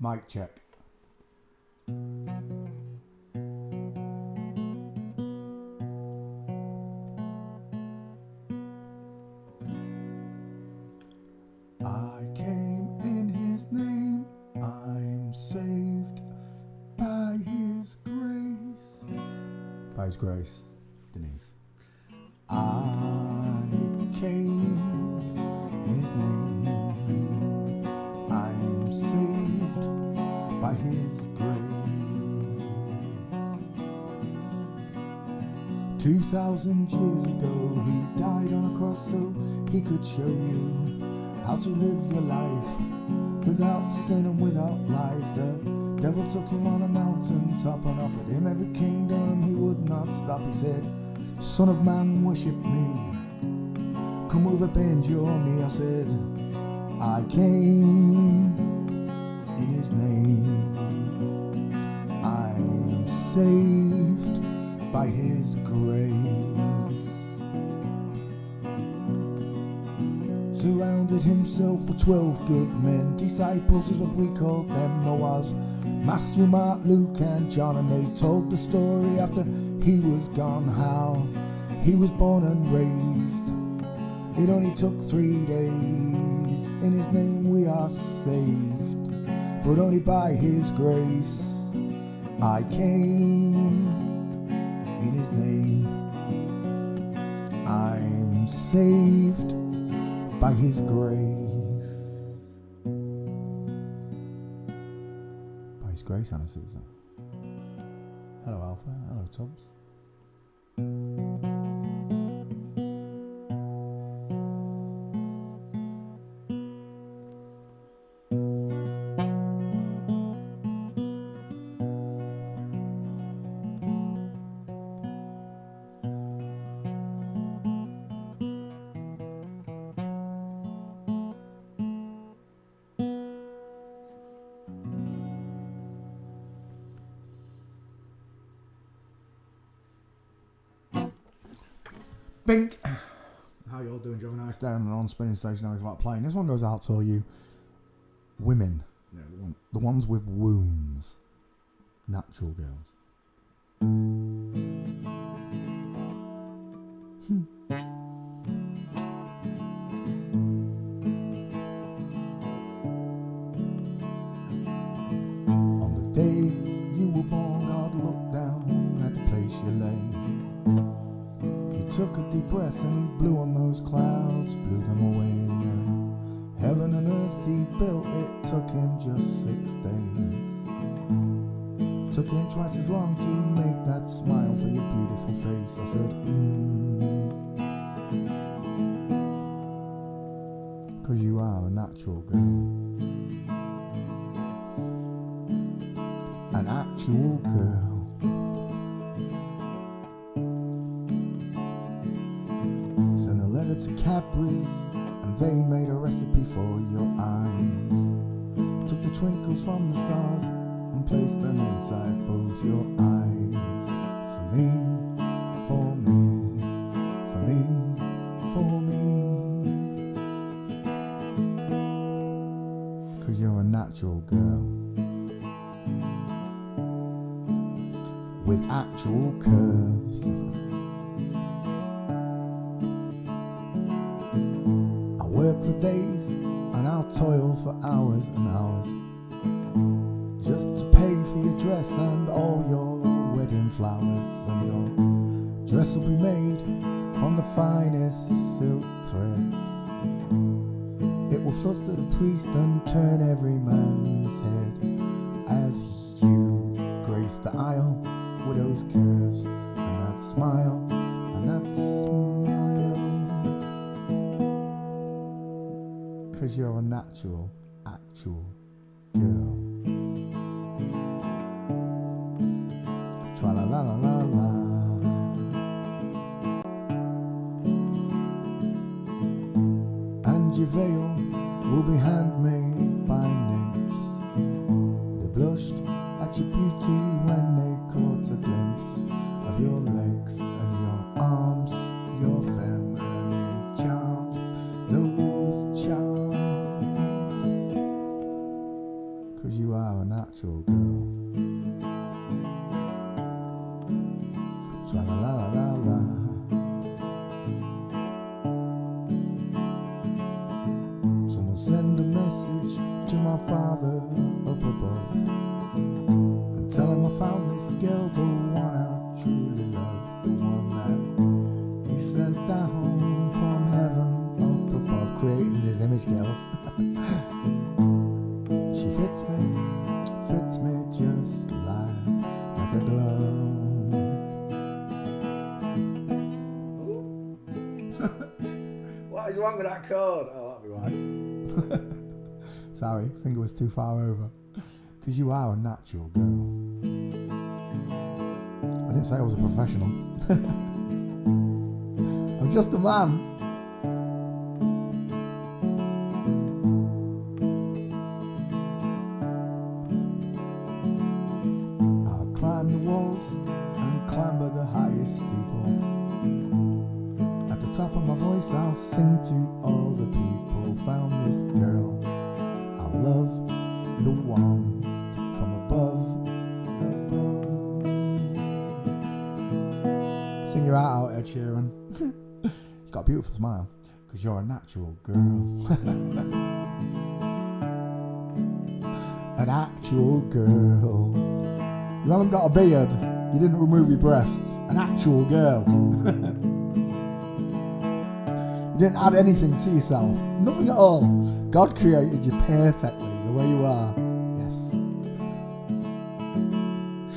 Mic check. I came in his name, I'm saved by his grace. By his grace, Denise. I came in his name, I'm saved by his grace. 2,000 years ago he died on a cross so he could show you how to live your life without sin and without lies. The devil took him on a mountain top and offered him every kingdom. He would not stop. He said, Son of man, worship me. Come over, bend your knee. I said, I came in his name. I'm saved by his grace. Surrounded himself with 12 good men. Disciples is what we called them. There was Matthew, Mark, Luke and John, and they told the story after he was gone, how he was born and raised. It only took 3 days. In his name we are saved, but only by his grace. I came in his name. I'm saved by his grace. By his grace, Anna Susan. Hello, Alpha. Hello, Tubbs. Bink! How you all doing? Do you have a nice day on the on-spinning station? How you like playing? This one goes out to all you women. You know, the ones with wombs. Natural girls. On the day you were born, God looked down at the place you lay. Took a deep breath and he blew on those clouds, blew them away. And heaven and earth he built, it took him just 6 days. Took him twice as long to make that smile for your beautiful face. I said, 'cause you are a natural girl. An actual girl. Sent a letter to Cadbury's and they made a recipe for your eyes. Took the twinkles from the stars and placed them inside both your eyes. For me, for me, for me, for me. 'Cause you're a natural girl with actual curves. Work for days and I'll toil for hours and hours just to pay for your dress and all your wedding flowers. And your dress will be made from the finest silk threads. It will fluster the priest and turn every man's head as you grace the aisle with those curves and that smile and that smile. 'Cause you're a natural, actual girl. Tra-la-la-la-la-la. And your veil will be handmade by nymphs. They blushed at your beauty when they caught a glimpse of your legs and your arms, your feminine charms, those charms. 'Cause you are are a natural girl. Tra-la-la-la-la. So I'll send a message to my father up above and tell him I found this girl, the one I truly love, the one that he sent down from heaven up above, creating his image, girls. She fits me just like a glove. What is wrong with that chord? Oh, that'll be right. Sorry, finger was too far over. Because you are a natural girl. I didn't say I was a professional. I'm just a man. I'll climb the walls and clamber the highest steeple. At the top of my voice I'll sing to all the people. Found this girl I love, the one from above. Sing your heart out, Ed Sheeran. You've got a beautiful smile, because you're a natural girl. An actual girl. You haven't got a beard, you didn't remove your breasts. An actual girl. You didn't add anything to yourself. Nothing at all. God created you perfectly the way you are. Yes.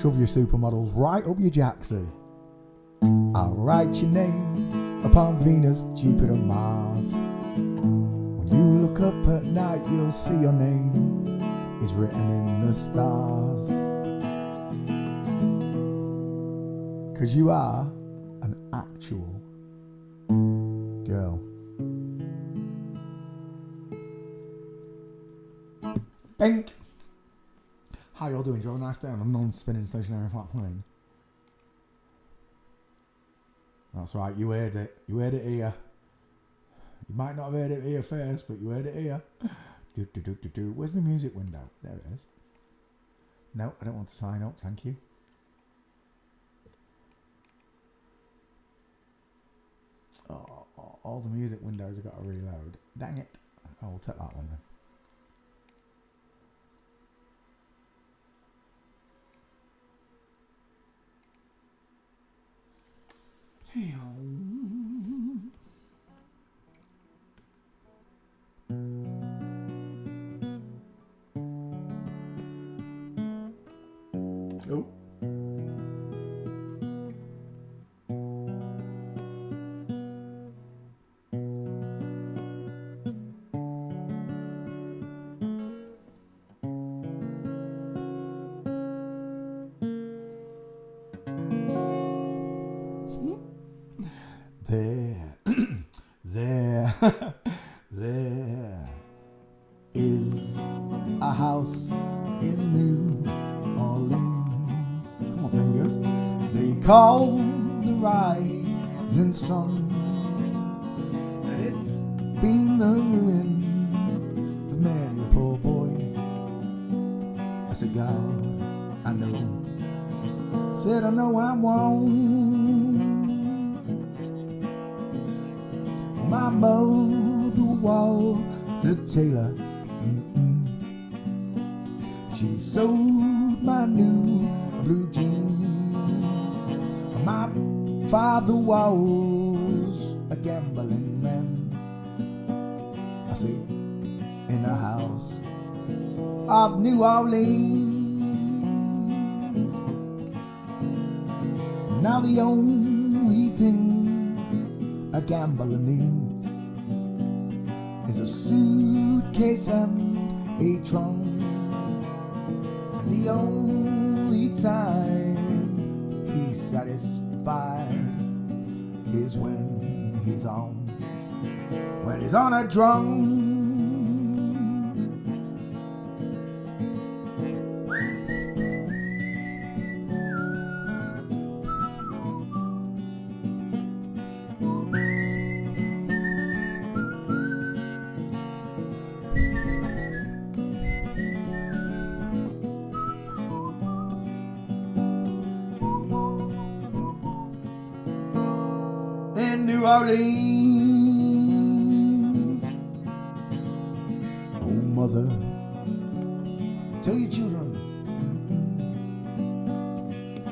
Shove your supermodels right up your jacksie. I'll write your name upon Venus, Jupiter, Mars. When you look up at night, you'll see your name is written in the stars. 'Cause you are an actual girl. Bink! How y'all doing? Do you have a nice day on a non-spinning stationary flat plane? That's right, you heard it. You heard it here. You might not have heard it here first, but you heard it here. Do. Where's my music window? There it is. No, I don't want to sign up, thank you. Oh, all the music windows have got to reload. Dang it. Oh, we'll take that one then. Oh. There is a house in New Orleans. Come on, fingers. They call the rising sun, and it's been the ruin of many a poor boy. I said, God, I know. Said, I know I won't. My mother was a tailor. She sewed my new blue jeans. My father was a gambling man. I say, in a house of New Orleans. Now the only thing a gambler needs is a suitcase and a trunk. And the only time he's satisfied is when he's on a drum. New Orleans. Oh, mother, tell your children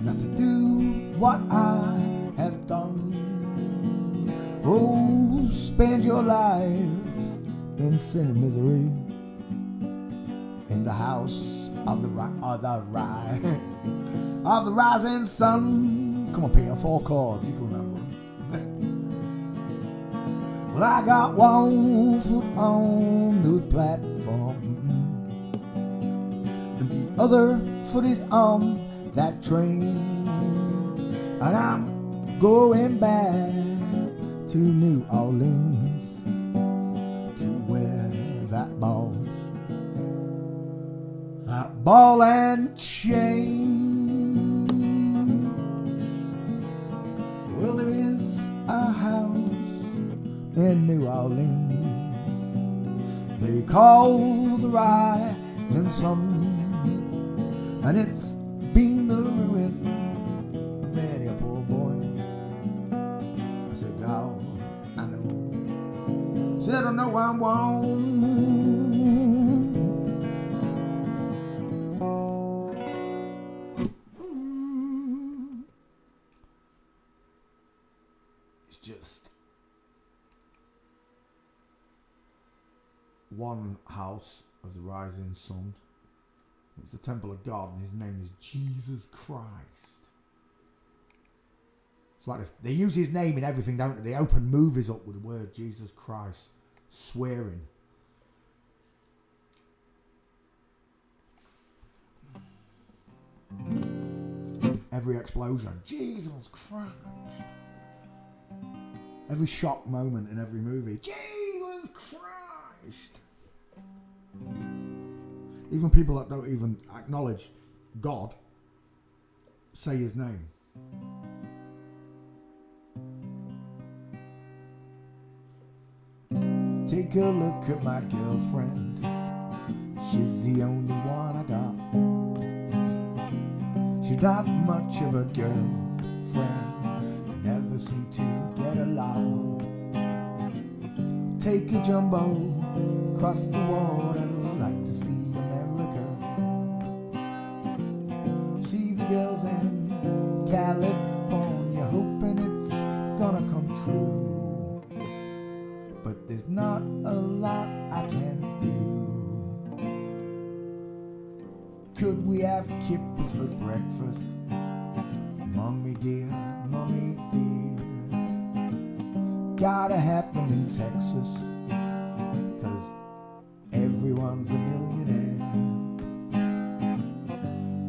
not to do what I have done. Oh, spend your lives in sin and misery in the house of the rising sun. Come on, Peter, 4 chords, you can remember them. Well, I got one foot on the platform, and the other foot is on that train, and I'm going back to New Orleans to wear that ball and chain. Well, there is a house in New Orleans they call the Rising Sun, and it's been the ruin of many a poor boy. I said, God, I know. Said, I know I'm wrong. It's just one house of the rising sun. It's the temple of God, and his name is Jesus Christ. That's why they use his name in everything, don't they? They open movies up with the word Jesus Christ, swearing. Every explosion, Jesus Christ. Every shock moment in every movie, Jesus Christ. Even people that don't even acknowledge God say his name. Take a look at my girlfriend. She's the only one I got. She's not much of a girlfriend, never seem to get along. Take a jumbo across the water, like to see America. See the girls in California, hoping it's gonna come true. But there's not a lot I can do. Could we have kippers for breakfast? Mommy dear, mommy dear. Gotta have them in Texas, 'cause everyone's a millionaire.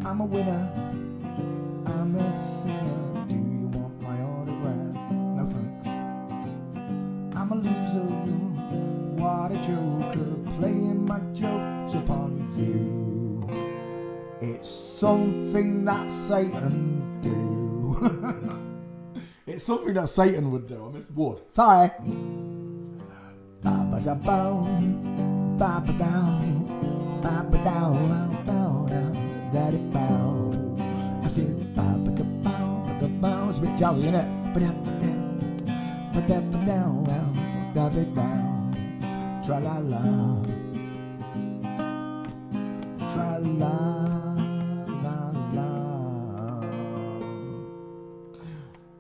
I'm a winner, I'm a sinner. Do you want my autograph? No thanks. I'm a loser, what a joker, playing my jokes upon you. It's something that Satan do. It's something that Satan would do. I miss wood. Sorry. Ba-ba-da-bow, ba-ba-dow, ba-ba-dow, ba-ba-dow, daddy-bow. I said ba-ba-da-bow, ba-da-bow. It's a bit jazzy, isn't it? Ba-da-ba-dow, ba-da-ba-dow, da-ba-dow, tra-la-la, tra-la.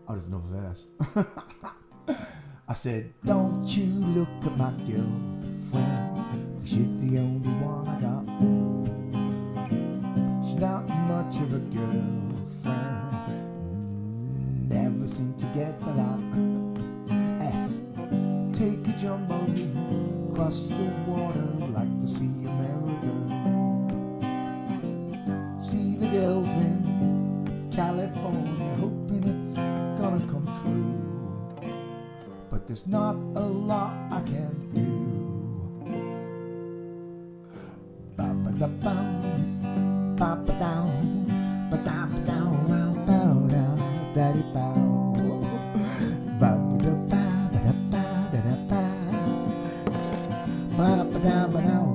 Oh, there's another verse. I said, don't you look at my girlfriend, 'cause she's the only one I got. She's not much of a girlfriend, never seem to get the lot. F, take a jumbo across the water, like to see America. See the girls in California, hoping it's gonna come true. But there's not a lot I can do. Ba-ba-da-bow, ba-ba-dow, ba-da-ba-dow, ba-dow, daddy-bow. Ba-ba-da-ba, ba-da-ba, da-da-ba. Ba-ba-da-ba-dow,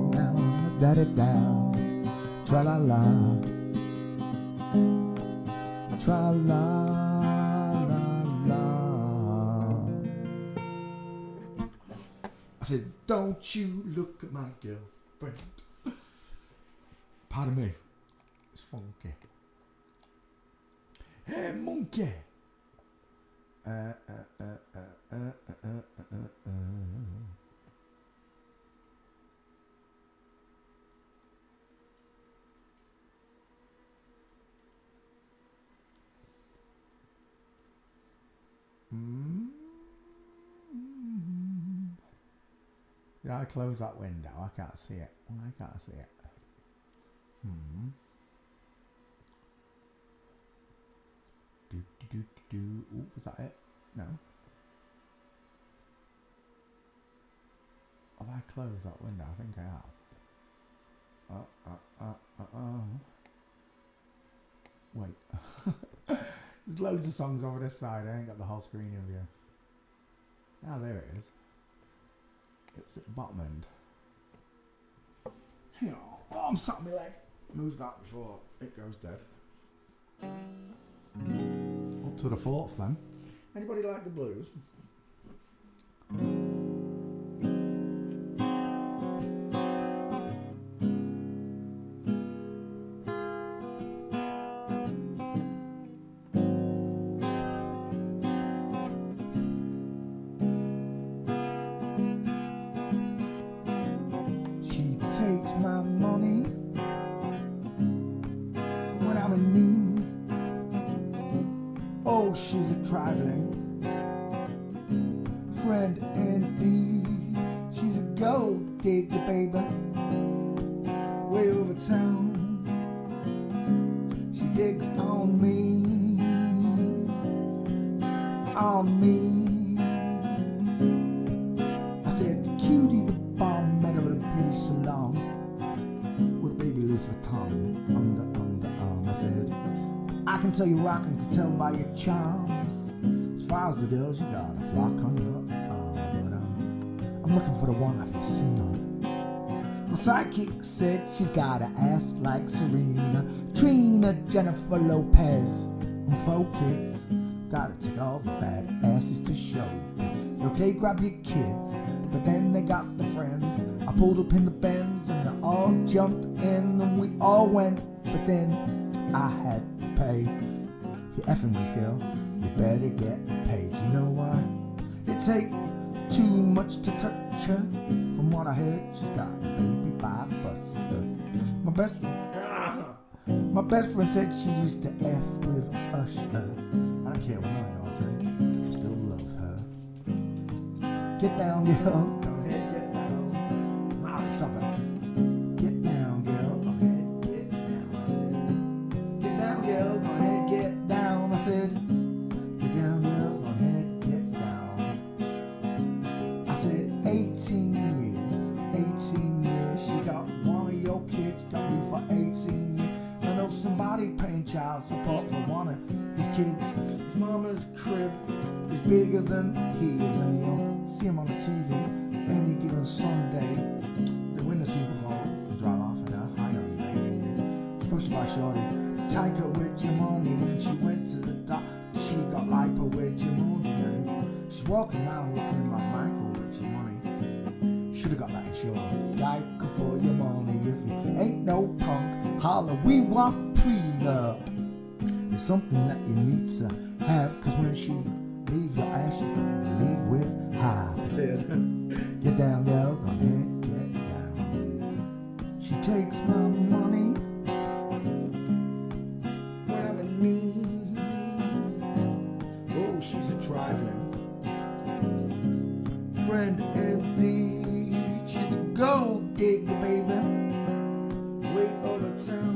daddy-dow. Tra-la-la, tra-la-la-la. said, don't you look at my girlfriend. Pardon me. It's funky. Hey, monkey. Did I close that window? I can't see it. I can't see it. Ooh, was that it? No. Have I closed that window? I think I have. Wait. There's loads of songs over this side. I ain't got the whole screen in view. Ah, there it is. It was at the bottom end. Oh, I'm sat on my leg. Move that before it goes dead. Up to the fourth then. Anybody like the blues? She takes my money when I'm in need. Oh, she's a traveling friend indeed. She's a gold digger, baby, way over town. She digs on me, on me. I said, cutie, the bomb, met her at a beauty salon with baby Louis Vuitton underarm. I said, I can tell you rockin', can tell by your charms. As far as the girls, you got a flock on your arm. But I'm looking for the one I've seen on. My sidekick said she's got an ass like Serena, Trina, Jennifer Lopez, and 4 kids. Gotta take all the bad asses to show. It's okay, grab your kids, but then they got the friends. I pulled up in the Benz and they all jumped in and we all went, but then I had to pay. If you're effing this girl, you better get paid. You know why? It take too much to touch her. From what I heard, she's got a baby by Buster. My best friend said she used to F with Usher. I don't care what I say, I still love her. Get down, girl. Go ahead, get down. Molly, stop it. Get down, girl. Go ahead, get down. I said, get down, girl. Go ahead, get down. I said, get down, girl. Go ahead, get down. I said, 18 years. 18 years. She got one of your kids. Got me for 18 years. I know somebody paying child support for one of his kids. His mama's crib is bigger than his, and you'll see him on the TV any given Sunday. They win the Super Bowl and drive off in a Hyundai. Supposed to buy shorty, take her with your money, and she went to the doc. She got lipo with your money, and she's walking around looking like Michael with your money. Should've got that insured. Geico for your money. If you ain't no punk, holler, we want prenup. It's something that you need to have, cause when she leaves your ass, she's gonna leave with half. I said, get down, girl, go ahead, get down. She takes my money when I'm in need. Oh, she's a trifling friend indeed. She's a gold digger, baby, way out of town.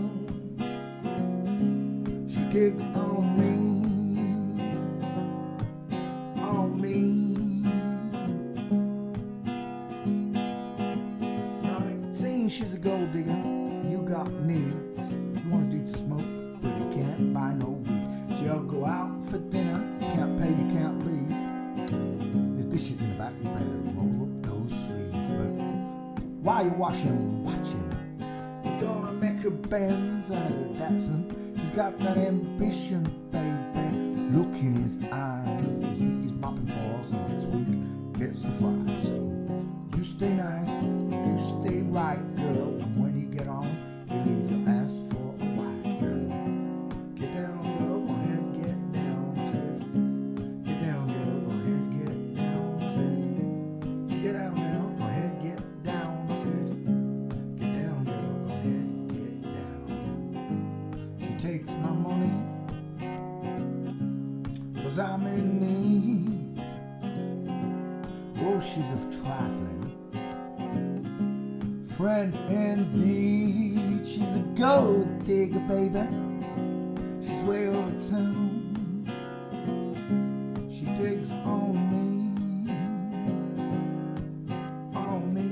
She digs on me, on me. I ain't saying she's a gold digger. You got needs. You want a dude to smoke, but you can't buy no weed. So you'll go out for dinner. You can't pay, you can't leave. There's dishes in the back. You better roll up those sleeves. But while you're watching, he's gonna make a Benz out of Datsun. He's got that ambition, baby. Look in his eyes. This week he's mopping floors, and next week gets the fly. So you stay nice, you stay right, girl. And when you get on, you leave your ass for a while, girl. Get down, girl, go ahead, get down, said. Get down, girl, go ahead, get down, said. Get down, girl, go ahead, get down, said. Get down, girl, go ahead, get down. She takes my money, 'cause I'm in need. Oh, she's a trifling friend indeed. She's a gold digger, baby. She's way over town. She digs on me, on me.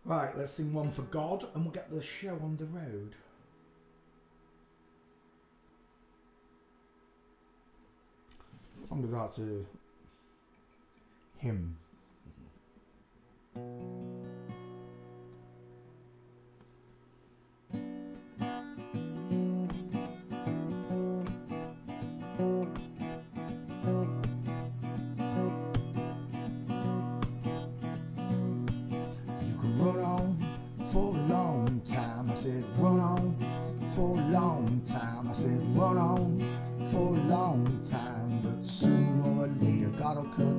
Right, let's sing one for God and we'll get the show on the road. The song goes out to him. Run on for a long time. I said, run on for a long time. I said, run on for a long time. But sooner or later, God'll cut.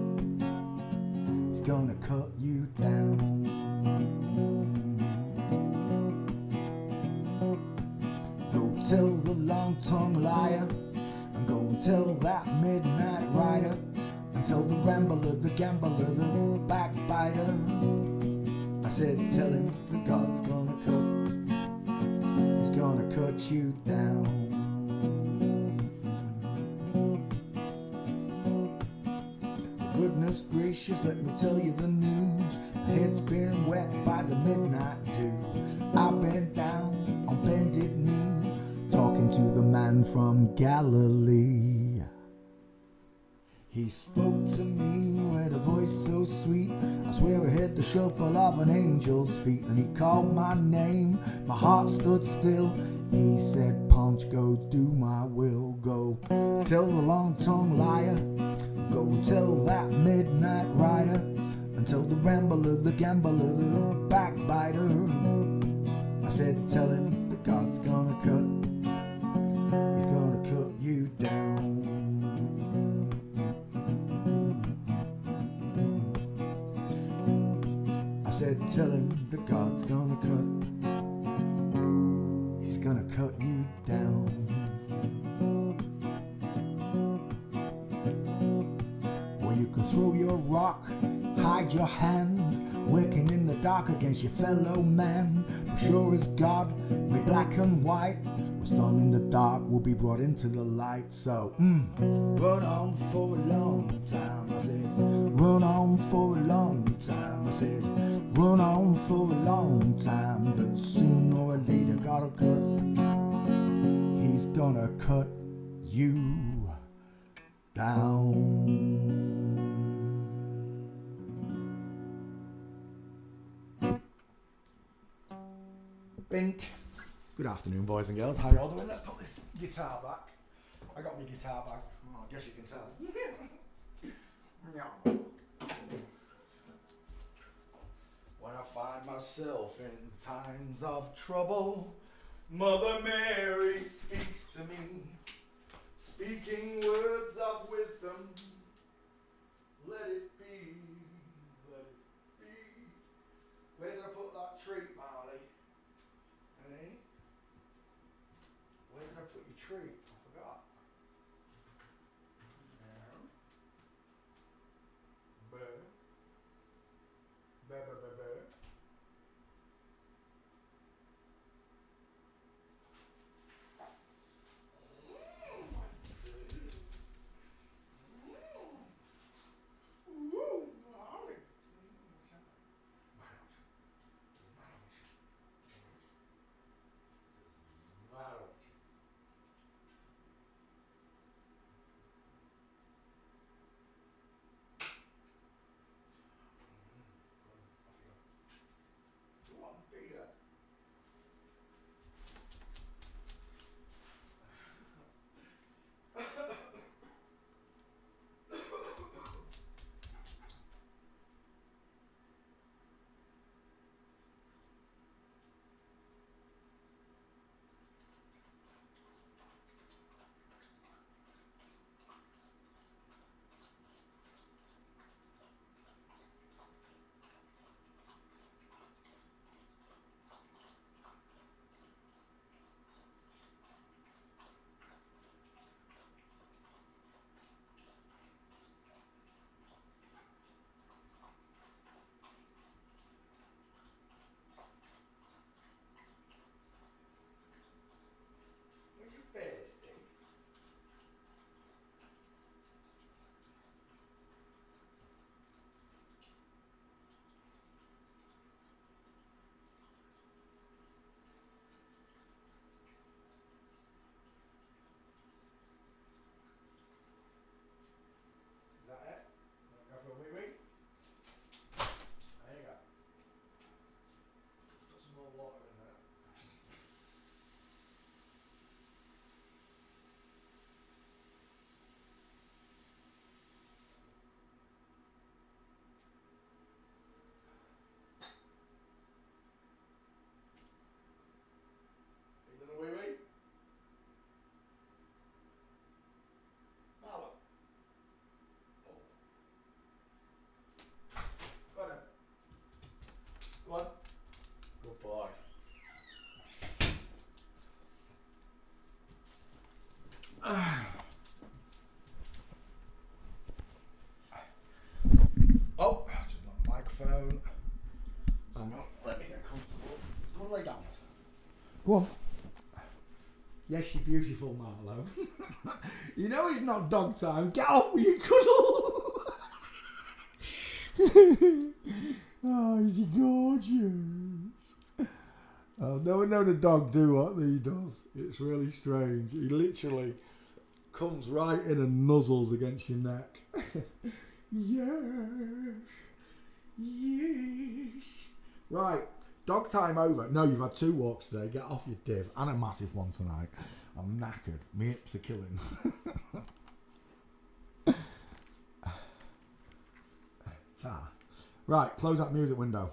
He's gonna cut you down. Go tell the long-tongued liar, and go and tell that midnight rider, and tell the rambler, the gambler, the backbiter. I said, tell him that God's gonna cut. He's gonna cut you down. Goodness gracious, let me tell you the news. My head's been wet by the midnight dew. I've been down on bended knee, talking to the man from Galilee. He spoke to me with a voice so sweet, I swear I hit the shuffle of an angel's feet. And he called my name, my heart stood still. He said, Punch, go do my will. Go tell the long-tongued liar, go and tell that midnight rider, and tell the rambler, the gambler, the backbiter. I said, tell him that God's gonna cut. He's gonna cut you down. I said, tell him that God's gonna cut. He's gonna cut you down. Or you can throw your rock, hide your hand, working in the dark against your fellow man. For sure as God, we're black and white. What's done in the dark will be brought into the light. So, run on for a long time. I said, run on for a long time. I said, run on for a long time. But sooner or later, God'll cut. He's gonna cut you down. Bink. Good afternoon, boys and girls. How y'all doing? Let's put this guitar back. I got my guitar back. Oh, I guess you can tell. When I find myself in times of trouble, Mother Mary speaks to me, speaking words of wisdom. Let it be, let it be. Where did I put that treat, Marley? Hey? Where did I put your treat? I forgot. There. Burr. Burr, burr, burr, burr. Yes, you're beautiful, Marlo. You know it's not dog time. Get off with your cuddle. Oh, is he gorgeous? I've never known a dog do what he does. It's really strange. He literally comes right in and nuzzles against your neck. Yes. Yes. Right. Dog time over. No, you've had 2 walks today. Get off your div. And a massive one tonight. I'm knackered. My hips are killing. Right, close that music window.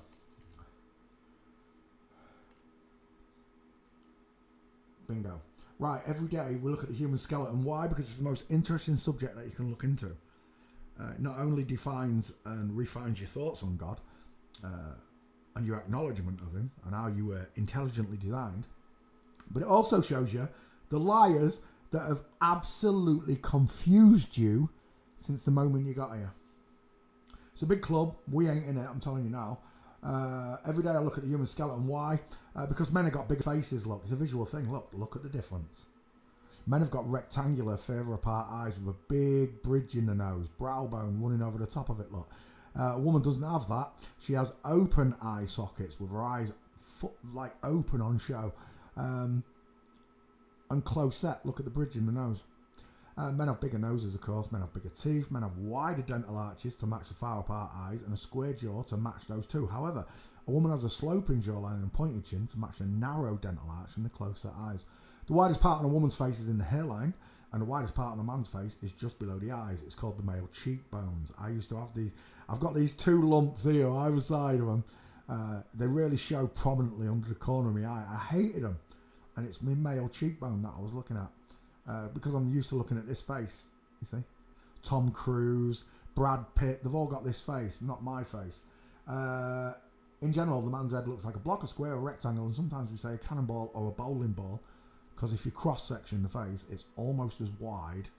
Bingo. Right, every day we look at the human skeleton. Why? Because it's the most interesting subject that you can look into. It not only defines and refines your thoughts on God, and your acknowledgement of him and how you were intelligently designed, but it also shows you the liars that have absolutely confused you since the moment you got here. It's a big club. We ain't in it, I'm telling you now. Every day I look at the human skeleton. Why? Because men have got big faces. Look, it's a visual thing. Look at the difference. Men have got rectangular, further apart eyes with a big bridge in the nose, brow bone running over the top of it. Look. A woman doesn't have that. She has open eye sockets with her eyes like open on show, and close set. Look at the bridge in the nose. Men have bigger noses, of course. Men have bigger teeth. Men have wider dental arches to match the far apart eyes and a square jaw to match those too. However, a woman has a sloping jawline and pointed chin to match the narrow dental arch and the close set eyes. The widest part on a woman's face is in the hairline, and the widest part on a man's face is just below the eyes. It's called the male cheekbones. I used to have these. I've got these 2 lumps here, either side of them. They really show prominently under the corner of my eye. I hated them, and it's my male cheekbone that I was looking at. Because I'm used to looking at this face, you see. Tom Cruise, Brad Pitt, they've all got this face, not my face. In general, the man's head looks like a block, a square, a rectangle, and sometimes we say a cannonball or a bowling ball, because if you cross-section the face, it's almost as wide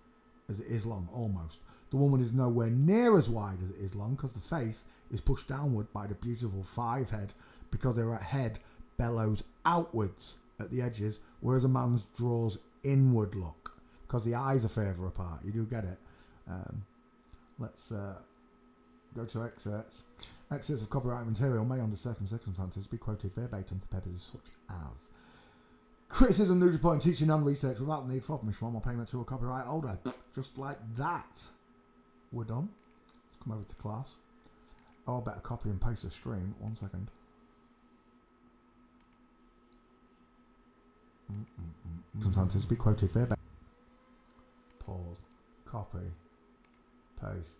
as it is long, almost. The woman is nowhere near as wide as it is long, because the face is pushed downward by the beautiful 5 head, because her head bellows outwards at the edges, whereas a man's draws inward look, because the eyes are further apart. You do get it. Let's go to excerpts. Excerpts of copyright material may, under certain circumstances, be quoted verbatim for purposes such as criticism, news reporting, teaching and research without the need for permission or payment to a copyright holder. Just like that. We're done. Let's come over to class. Oh, I better copy and paste the stream. 1 second. Circumstances be quoted verbatim. Pause. Copy. Paste.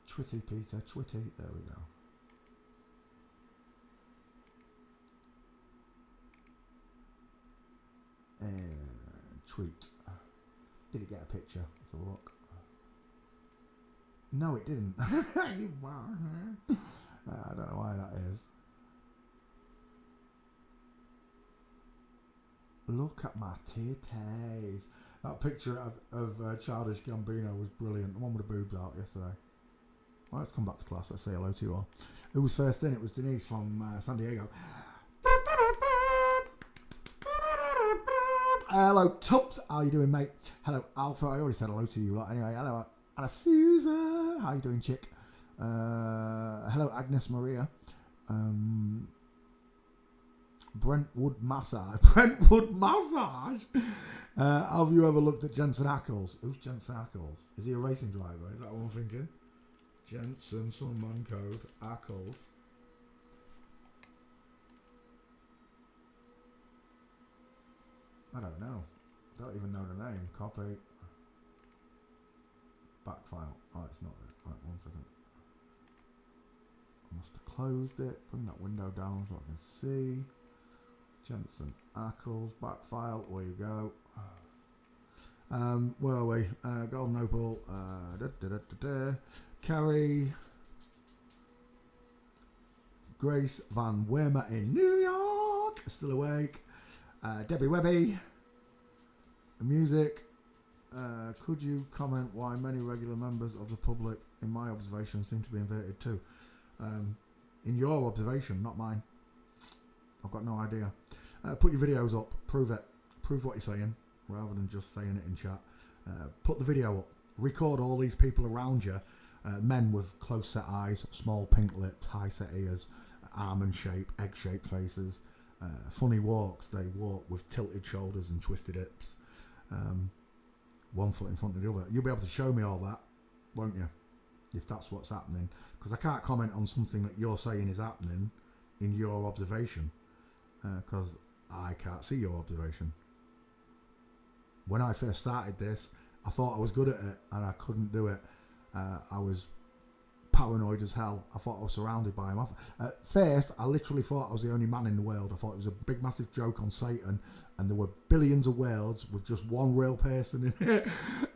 Twitty, Peter. Twitty. There we go. Tweet. Did it get a picture? Let's have a look. No, it didn't. I don't know why that is. Look at my titties. That picture of Childish Gambino was brilliant. The one with the boobs out yesterday. Well, let's come back to class. Let's say hello to you all. Who was first in? It was Denise from San Diego. Hello, Tubbs. How you doing, mate? Hello, Alpha. I already said hello to you lot. Anyway, hello, Anna Susan. How you doing, chick? Hello, Agnes Maria. Brentwood Massage. Brentwood Massage. Have you ever looked at Jensen Ackles? Who's Jensen Ackles? Is he a racing driver? Is that what I'm thinking? Jensen, some man code. Ackles. I don't know. Don't even know the name. Copy. Back file. Oh, it's not there. Right, 1 second. I must have closed it. Bring that window down so I can see. Jensen Ackles. Back file. Where you go. Where are we? Golden Opal. Carrie. Grace Van Wimmer in New York. Still awake. Debbie Webby. Music. Could you comment why many regular members of the public, in my observation, seem to be inverted too? in your observation, not mine. I've got no idea. Put your videos up. Prove it. Prove what you're saying, rather than just saying it in chat. Put the video up. Record all these people around you. Men with close set eyes, small pink lips, high set ears, almond shape, egg shaped faces, funny walks. They walk with tilted shoulders and twisted hips. One foot in front of the other. You'll be able to show me all that, won't you? If that's what's happening. Because I can't comment on something that you're saying is happening in your observation. Because I can't see your observation. When I first started this, I thought I was good at it and I couldn't do it. I was paranoid as hell. I thought I was surrounded by him. At first, I literally thought I was the only man in the world. I thought it was a big, massive joke on Satan, and there were billions of worlds with just one real person in it,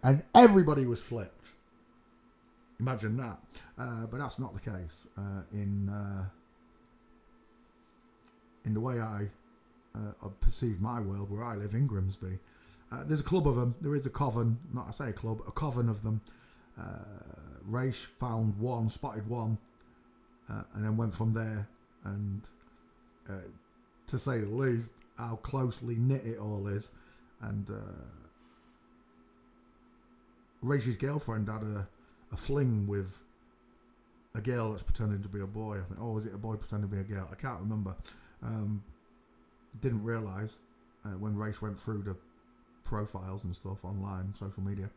and everybody was flipped. Imagine that. But that's not the case. In the way I perceive my world, where I live in Grimsby, there's a club of them. There is a coven, not I say a club, a coven of them. Raish found one, spotted one, and then went from there. And to say the least, how closely knit it all is. And Raish's girlfriend had a fling with a girl that's pretending to be a boy. I think, oh, is it a boy pretending to be a girl? I can't remember. Didn't realise when Raish went through the profiles and stuff online, social media.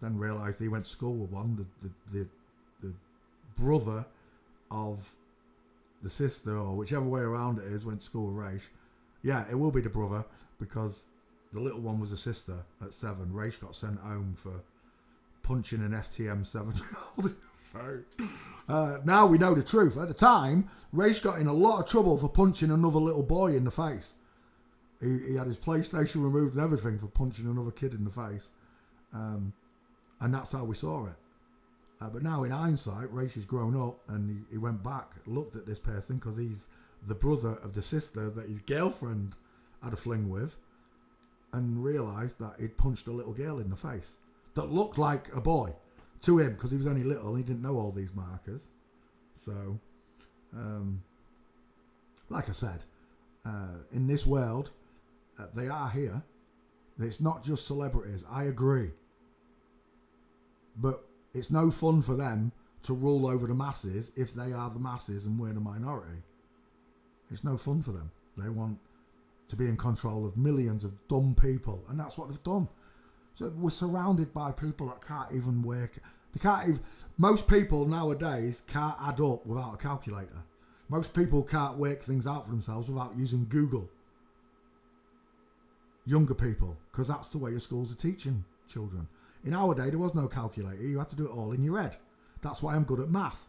Then realised he went to school with one, the brother of the sister, or whichever way around it is, went to school with Raish. Yeah, it will be the brother, because the little one was a sister at 7. Raish got sent home for punching an FTM 7-year-old. Now we know the truth. At the time, Raish got in a lot of trouble for punching another little boy in the face. He had his PlayStation removed and everything for punching another kid in the face. And that's how we saw it. But now in hindsight, Raish has grown up and he went back, looked at this person, because he's the brother of the sister that his girlfriend had a fling with, and realised that he'd punched a little girl in the face that looked like a boy to him, because he was only little and he didn't know all these markers. So, like I said, in this world, they are here. It's not just celebrities, I agree. But it's no fun for them to rule over the masses if they are the masses and we're the minority. It's no fun for them. They want to be in control of millions of dumb people, and that's what they've done. So we're surrounded by people that can't even work. They can't even. Most people nowadays can't add up without a calculator. Most people can't work things out for themselves without using Google. Younger people, because that's the way your schools are teaching children. In our day, there was no calculator. You had to do it all in your head. That's why I'm good at math.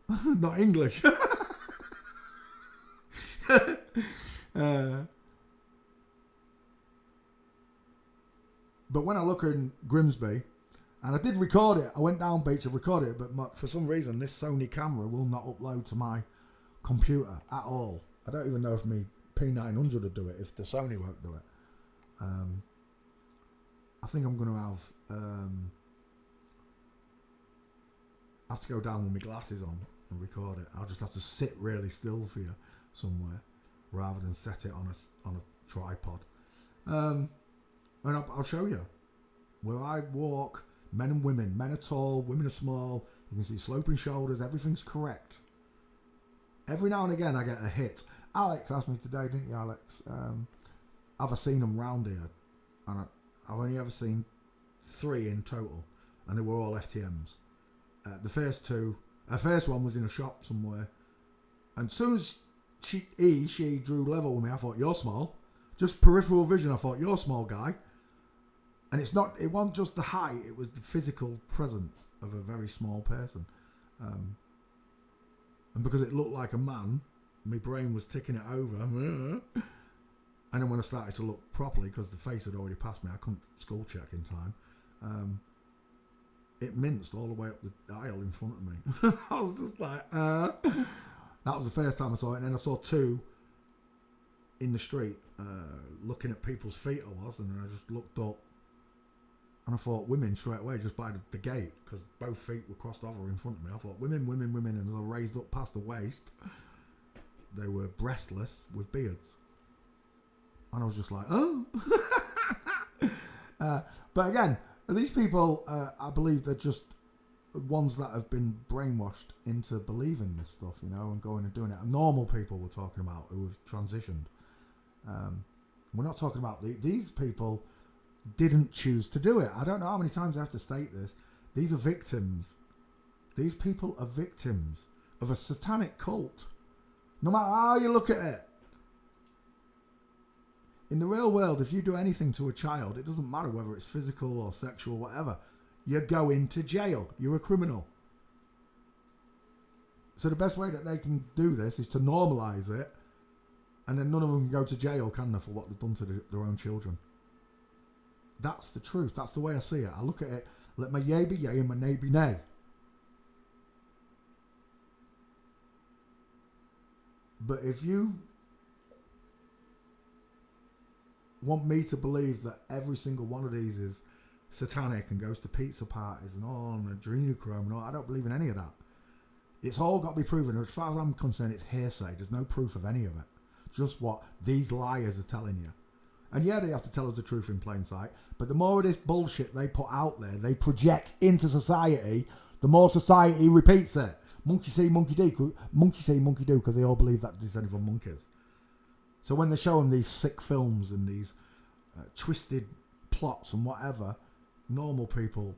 Not English. But when I look in Grimsby, and I did record it, I went down beach and recorded it, but for some reason this Sony camera will not upload to my computer at all. I don't even know if my P900 will do it, if the Sony won't do it. I think I'm going to have to go down with my glasses on and record it. I'll just have to sit really still for you somewhere rather than set it on a tripod. And I'll show you where I walk. Men and women. Men are tall, women are small. You can see sloping shoulders. Everything's correct. Every now and again I get a hit. Alex asked me today, didn't you, Alex? Have I seen them round here? And I've only ever seen 3 in total, and they were all FTMs. The first one was in a shop somewhere, and as soon as she drew level with me, I thought, you're small. Just peripheral vision, I thought, you're a small guy. And it wasn't just the height, it was the physical presence of a very small person. And because it looked like a man, my brain was ticking it over. And then when I started to look properly, because the face had already passed me, I couldn't skull check in time, it minced all the way up the aisle in front of me. I was just like, That was the first time I saw it. And then I saw 2 in the street, looking at people's feet I was, and then I just looked up, And I thought women straight away just by the gate, because both feet were crossed over in front of me. I thought women, and as I raised up past the waist, they were breastless with beards. And I was just like, oh. But again, these people, I believe they're just ones that have been brainwashed into believing this stuff, you know, and going and doing it. And normal people we're talking about who have transitioned. We're not talking about these people didn't choose to do it. I don't know how many times I have to state this. These are victims. These people are victims of a satanic cult. No matter how you look at it. In the real world, if you do anything to a child, it doesn't matter whether it's physical or sexual, whatever. You're going to jail. You're a criminal. So the best way that they can do this is to normalise it, and then none of them can go to jail, can they, for what they've done to their own children. That's the truth. That's the way I see it. I look at it, let my yay be yay and my nay be nay. But if you want me to believe that every single one of these is satanic and goes to pizza parties and all and adrenochrome and all, I don't believe in any of that. It's all got to be proven. As far as I'm concerned, it's hearsay. There's no proof of any of it. Just what these liars are telling you. And yeah, they have to tell us the truth in plain sight. But the more of this bullshit they put out there, they project into society, the more society repeats it. Monkey see, monkey do. Monkey see, monkey do, because they all believe that descended from monkeys. So when they show them these sick films and these twisted plots and whatever, normal people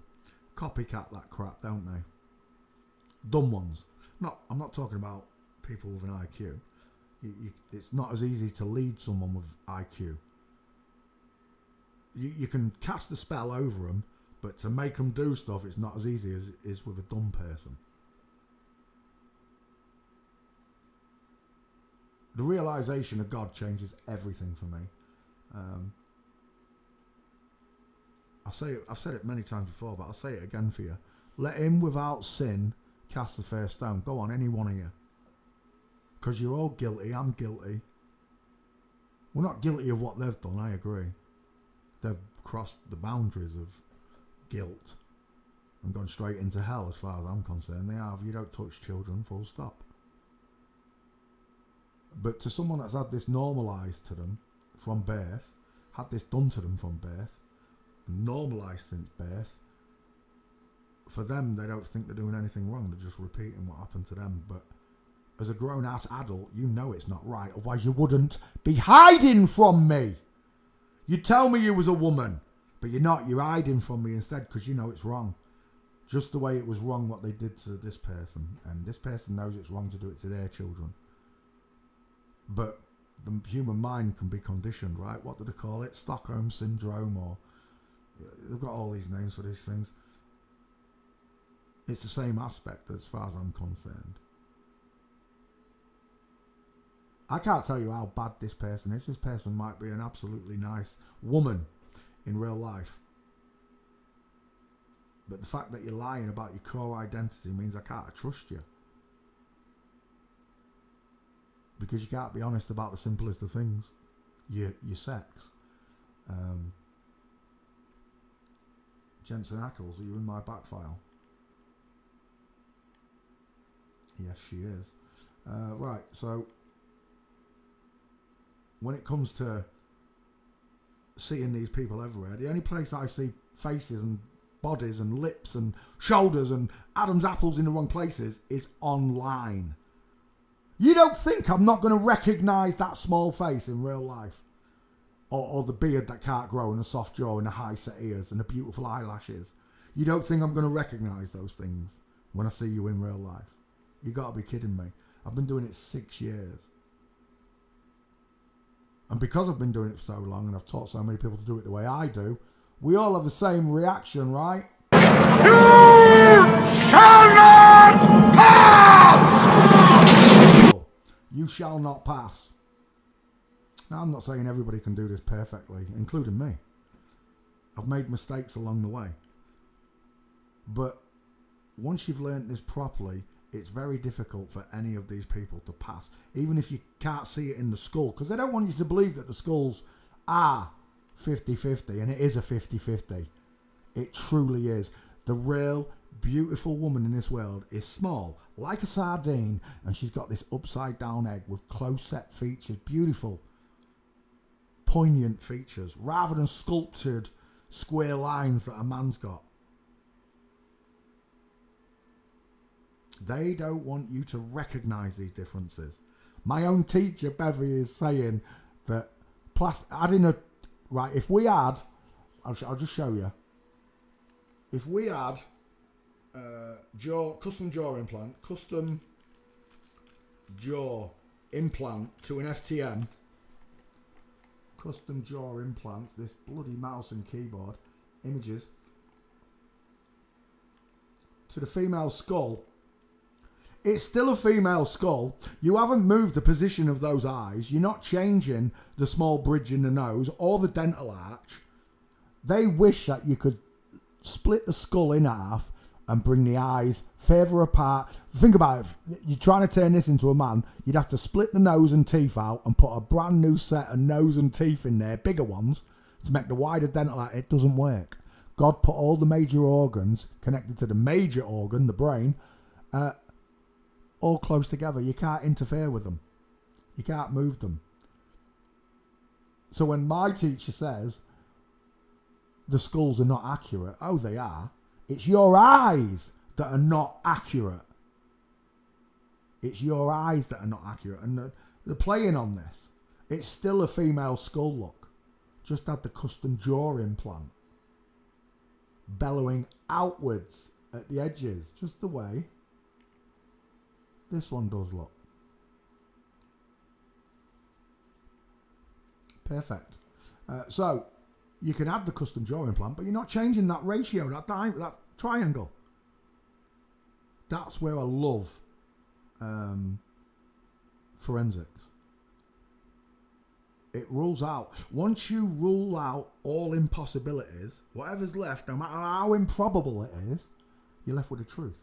copycat that crap, don't they? Dumb ones. I'm not talking about people with an IQ. It's not as easy to lead someone with IQ. You can cast a spell over them, but to make them do stuff, it's not as easy as it is with a dumb person. The realization of God changes everything for me. I've said it many times before, but I'll say it again for you. Let him without sin cast the first stone. Go on, any one of you. Because you're all guilty, I'm guilty. We're not guilty of what they've done, I agree. They've crossed the boundaries of guilt and gone straight into hell as far as I'm concerned. They have. You don't touch children, full stop. But to someone that's had this normalised to them from birth, had this done to them from birth, normalised since birth, for them, they don't think they're doing anything wrong. They're just repeating what happened to them. But as a grown-ass adult, you know it's not right. Otherwise, you wouldn't be hiding from me. You tell me you was a woman, but you're not. You're hiding from me instead because you know it's wrong. Just the way it was wrong what they did to this person. And this person knows it's wrong to do it to their children. But the human mind can be conditioned, right? What do they call it? Stockholm Syndrome, or they've got all these names for these things. It's the same aspect as far as I'm concerned. I can't tell you how bad this person is. This person might be an absolutely nice woman in real life. But the fact that you're lying about your core identity means I can't trust you. Because you can't be honest about the simplest of things. Your sex. Jensen Ackles, are you in my back file? Yes, she is. Right, so when it comes to seeing these people everywhere, the only place I see faces and bodies and lips and shoulders and Adam's apples in the wrong places is online. You don't think I'm not going to recognise that small face in real life? Or the beard that can't grow and the soft jaw and the high set ears and the beautiful eyelashes? You don't think I'm going to recognise those things when I see you in real life? You got to be kidding me. I've been doing it 6 years. And because I've been doing it for so long and I've taught so many people to do it the way I do, we all have the same reaction, right? You shall not pass! You shall not pass. Now, I'm not saying everybody can do this perfectly, including me. I've made mistakes along the way. But once you've learnt this properly, it's very difficult for any of these people to pass, even if you can't see it in the skull, because they don't want you to believe that the skulls are 50-50, and it is a 50-50. It truly is. The real beautiful woman in this world is small, like a sardine, and she's got this upside down egg with close set features, beautiful, poignant features, rather than sculptured square lines that a man's got. They don't want you to recognise these differences. My own teacher, Bevy, is saying that adding a... Right, if we add... I'll just show you. If we add custom jaw implant to an FTM, custom jaw implants, this bloody mouse and keyboard, images, to the female skull, it's still a female skull. You haven't moved the position of those eyes. You're not changing the small bridge in the nose or the dental arch. They wish that you could split the skull in half and bring the eyes further apart. Think about it. You're trying to turn this into a man. You'd have to split the nose and teeth out and put a brand new set of nose and teeth in there, bigger ones, to make the wider dental arch. It doesn't work. God put all the major organs connected to the major organ, the brain, all close together. You can't interfere with them. You can't move them. So when my teacher says the skulls are not accurate, oh, they are. It's your eyes that are not accurate. It's your eyes that are not accurate. And they're playing on this. It's still a female skull look. Just had the custom jaw implant. Bellowing outwards at the edges. Just the way this one does look. Perfect. So you can add the custom jaw implant, but you're not changing that ratio, that triangle. That's where I love forensics. It rules out. Once you rule out all impossibilities, whatever's left, no matter how improbable it is, you're left with the truth.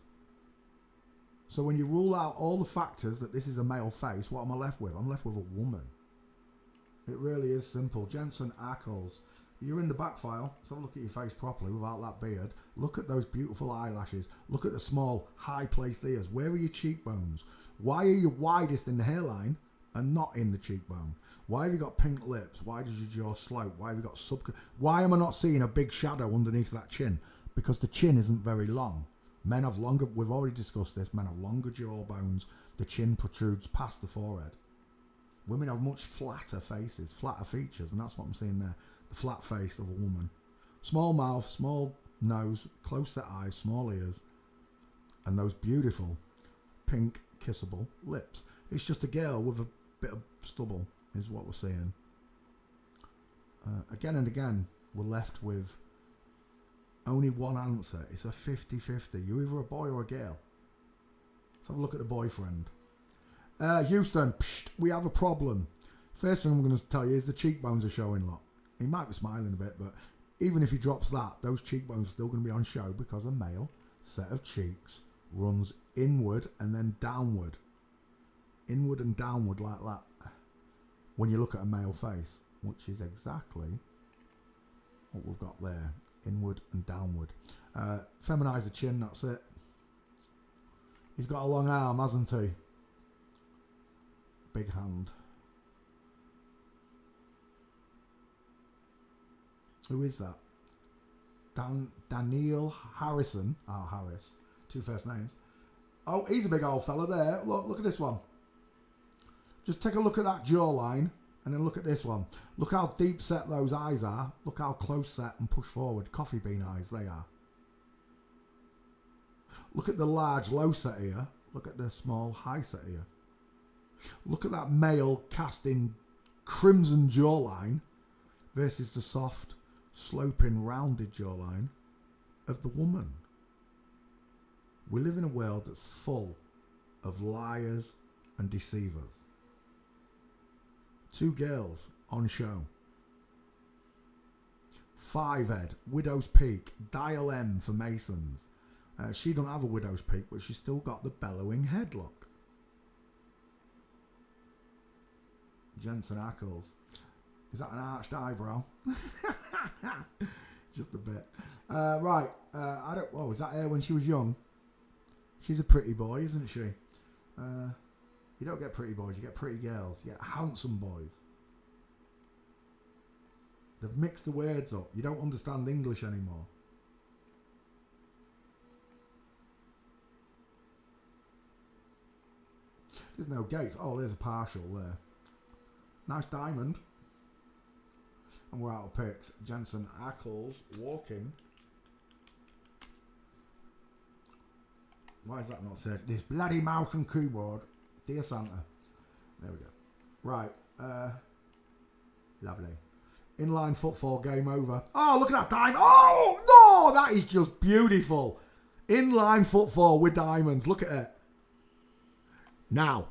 So when you rule out all the factors that this is a male face, what am I left with? I'm left with a woman. It really is simple. Jensen Ackles. You're in the back file. Let's have a look at your face properly without that beard. Look at those beautiful eyelashes. Look at the small, high-placed ears. Where are your cheekbones? Why are you widest in the hairline and not in the cheekbone? Why have you got pink lips? Why does your jaw slope? Why have you got Why am I not seeing a big shadow underneath that chin? Because the chin isn't very long. Men have longer, we've already discussed this, men have longer jaw bones. The chin protrudes past the forehead. Women have much flatter faces, flatter features, and that's what I'm seeing there. The flat face of a woman. Small mouth, small nose, close set eyes, small ears, and those beautiful pink kissable lips. It's just a girl with a bit of stubble is what we're seeing. Again and again, we're left with only one answer. It's a 50-50. You're either a boy or a girl. Let's have a look at the boyfriend. Houston, we have a problem. First thing I'm going to tell you is the cheekbones are showing, lot. He might be smiling a bit, but even if he drops that, those cheekbones are still going to be on show because a male set of cheeks runs inward and then downward. Inward and downward like that when you look at a male face, which is exactly what we've got there. Inward and downward. Feminise the chin, that's it. He's got a long arm, hasn't he? Big hand. Who is that? Daniel Harrison. Oh, Harris. Two first names. Oh, he's a big old fella there. Look at this one. Just take a look at that jawline and then look at this one. Look how deep set those eyes are. Look how close set and push forward. Coffee bean eyes, they are. Look at the large low set ear. Look at the small high set ear. Look at that male casting crimson jawline versus the soft, sloping, rounded jawline of the woman. We live in a world that's full of liars and deceivers. Two girls on show. 5 Ed, Widow's Peak, Dial M for Masons. She don't have a Widow's Peak, but she's still got the bellowing head look. Jensen Ackles. Is that an arched eyebrow? Just a bit. Right. I don't. Oh, was that her when she was young? She's a pretty boy, isn't she? You don't get pretty boys. You get pretty girls. You get handsome boys. They've mixed the words up. You don't understand English anymore. There's no gates. Oh, there's a partial there. Nice diamond. And we're out of picks. Jensen Ackles walking. Why is that not said? This bloody mouse and keyboard. Dear Santa. There we go. Right. Lovely. Inline footfall, game over. Oh, look at that diamond. Oh, no, that is just beautiful. Inline footfall with diamonds. Look at it. Now,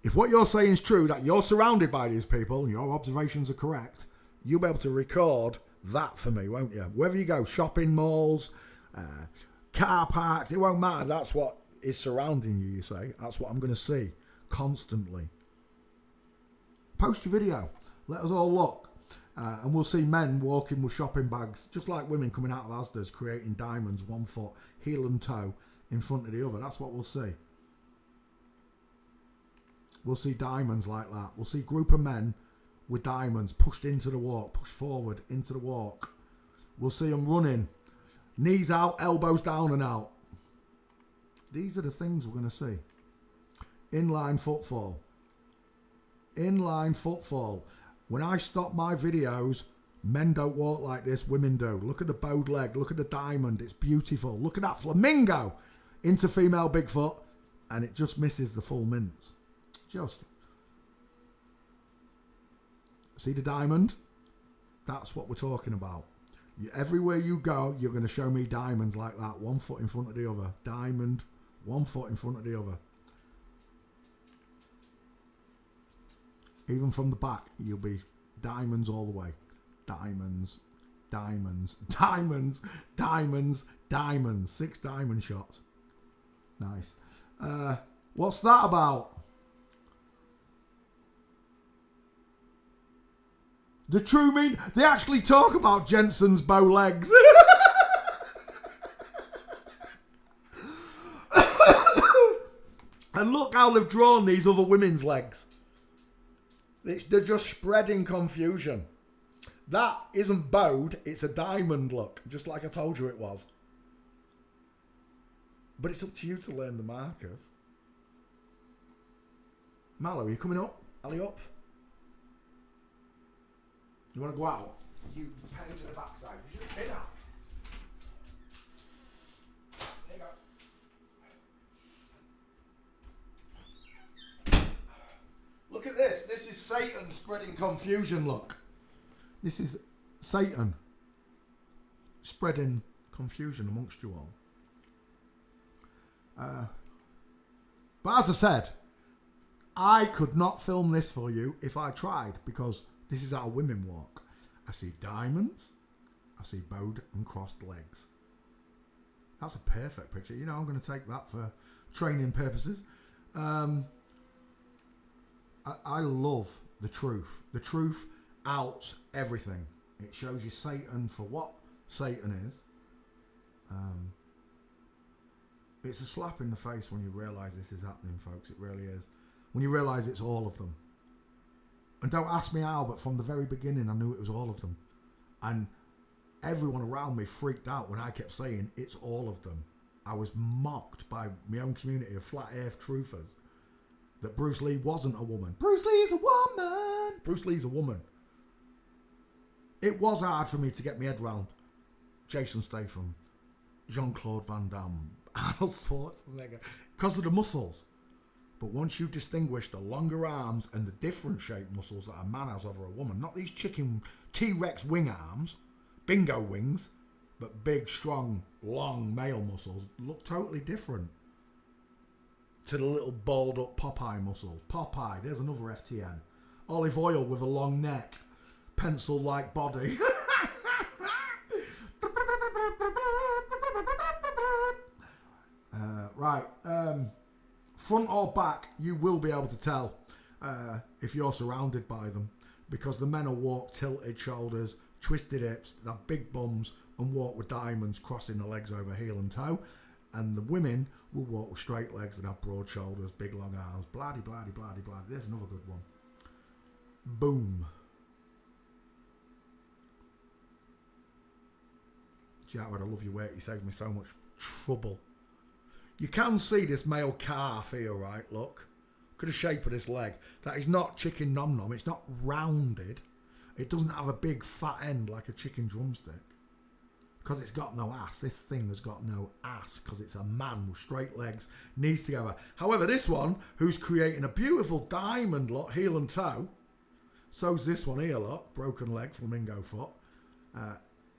if what you're saying is true, that you're surrounded by these people and your observations are correct, you'll be able to record that for me, won't you? Wherever you go, shopping malls, car parks, it won't matter. That's what is surrounding you, you say. That's what I'm going to see constantly. Post your video. Let us all look. And we'll see men walking with shopping bags, just like women coming out of Asda's, creating diamonds 1 foot, heel and toe, in front of the other. That's what we'll see. We'll see diamonds like that. We'll see a group of men with diamonds pushed into the walk, pushed forward into the walk. We'll see them running, knees out, elbows down and out. These are the things we're going to see. Inline footfall. Inline footfall. When I stop my videos, men don't walk like this, women do. Look at the bowed leg, look at the diamond, it's beautiful. Look at that flamingo into female Bigfoot, and it just misses the full mince. Just. See the diamond? That's what we're talking about. Everywhere you go, you're going to show me diamonds like that, 1 foot in front of the other. Diamond, 1 foot in front of the other. Even from the back, you'll be diamonds all the way. Diamonds, diamonds, diamonds, diamonds, diamonds. 6 diamond shots. Nice. What's that about? The true mean... They actually talk about Jensen's bow legs. And look how they've drawn these other women's legs. They're just spreading confusion. That isn't bowed, it's a diamond look, just like I told you it was. But it's up to you to learn the markers. Mallow, are you coming up? Alley up? You want to go out? You pen to the backside. You should pin out. There you go. Look at this. This is Satan spreading confusion, look. This is Satan spreading confusion amongst you all. But as I said, I could not film this for you if I tried, because this is how women walk. I see diamonds. I see bowed and crossed legs. That's a perfect picture. You know, I'm going to take that for training purposes. I love the truth. The truth outs everything. It shows you Satan for what Satan is. It's a slap in the face when you realise this is happening, folks. It really is. When you realise it's all of them. And don't ask me how, but from the very beginning I knew it was all of them. And everyone around me freaked out when I kept saying it's all of them. I was mocked by my own community of flat earth truthers that Bruce Lee wasn't a woman. Bruce Lee is a woman! Bruce Lee's a woman. It was hard for me to get my head round Jason Statham, Jean-Claude Van Damme, Arnold Schwarzenegger, because of the muscles. But once you distinguish the longer arms and the different shaped muscles that a man has over a woman, not these chicken T-Rex wing arms, bingo wings, but big, strong, long male muscles look totally different to the little balled up Popeye muscles. Popeye, there's another FTN. Olive oil with a long neck, pencil-like body. Front or back, you will be able to tell if you're surrounded by them, because the men will walk tilted shoulders, twisted hips, they have big bums, and walk with diamonds crossing the legs over heel and toe. And the women will walk with straight legs that have broad shoulders, big long arms, blah-de, blah-de, blah-de, blah. There's another good one. Boom. Jared, I love your work. You saved me so much trouble. You can see this male calf here, right? Look. Look at the shape of this leg. That is not chicken nom nom. It's not rounded. It doesn't have a big fat end like a chicken drumstick. Because it's got no ass. This thing has got no ass because it's a man with straight legs, knees together. However, this one, who's creating a beautiful diamond look, heel and toe, so's this one here, look, broken leg, flamingo foot.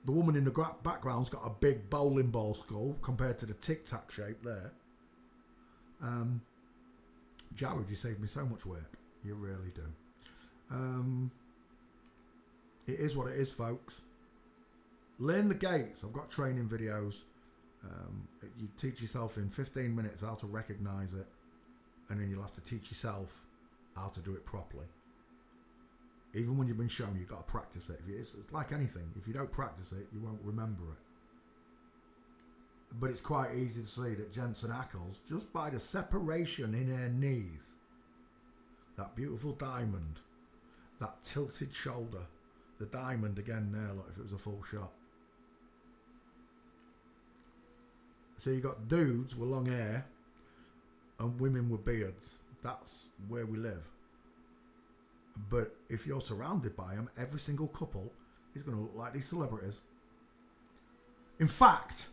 The woman in the background's got a big bowling ball skull compared to the tic-tac shape there. Jared, you saved me so much work. You really do. It is what it is, folks. Learn the gates. I've got training videos. You teach yourself in 15 minutes how to recognise it, and then you'll have to teach yourself how to do it properly. Even when you've been shown, you've got to practice it. It's like anything. If you don't practice it, you won't remember it. But it's quite easy to see that Jensen Ackles, just by the separation in her knees, that beautiful diamond, that tilted shoulder, the diamond again there, look, if it was a full shot. So you got dudes with long hair and women with beards. That's where we live. But if you're surrounded by them, every single couple is going to look like these celebrities. In fact,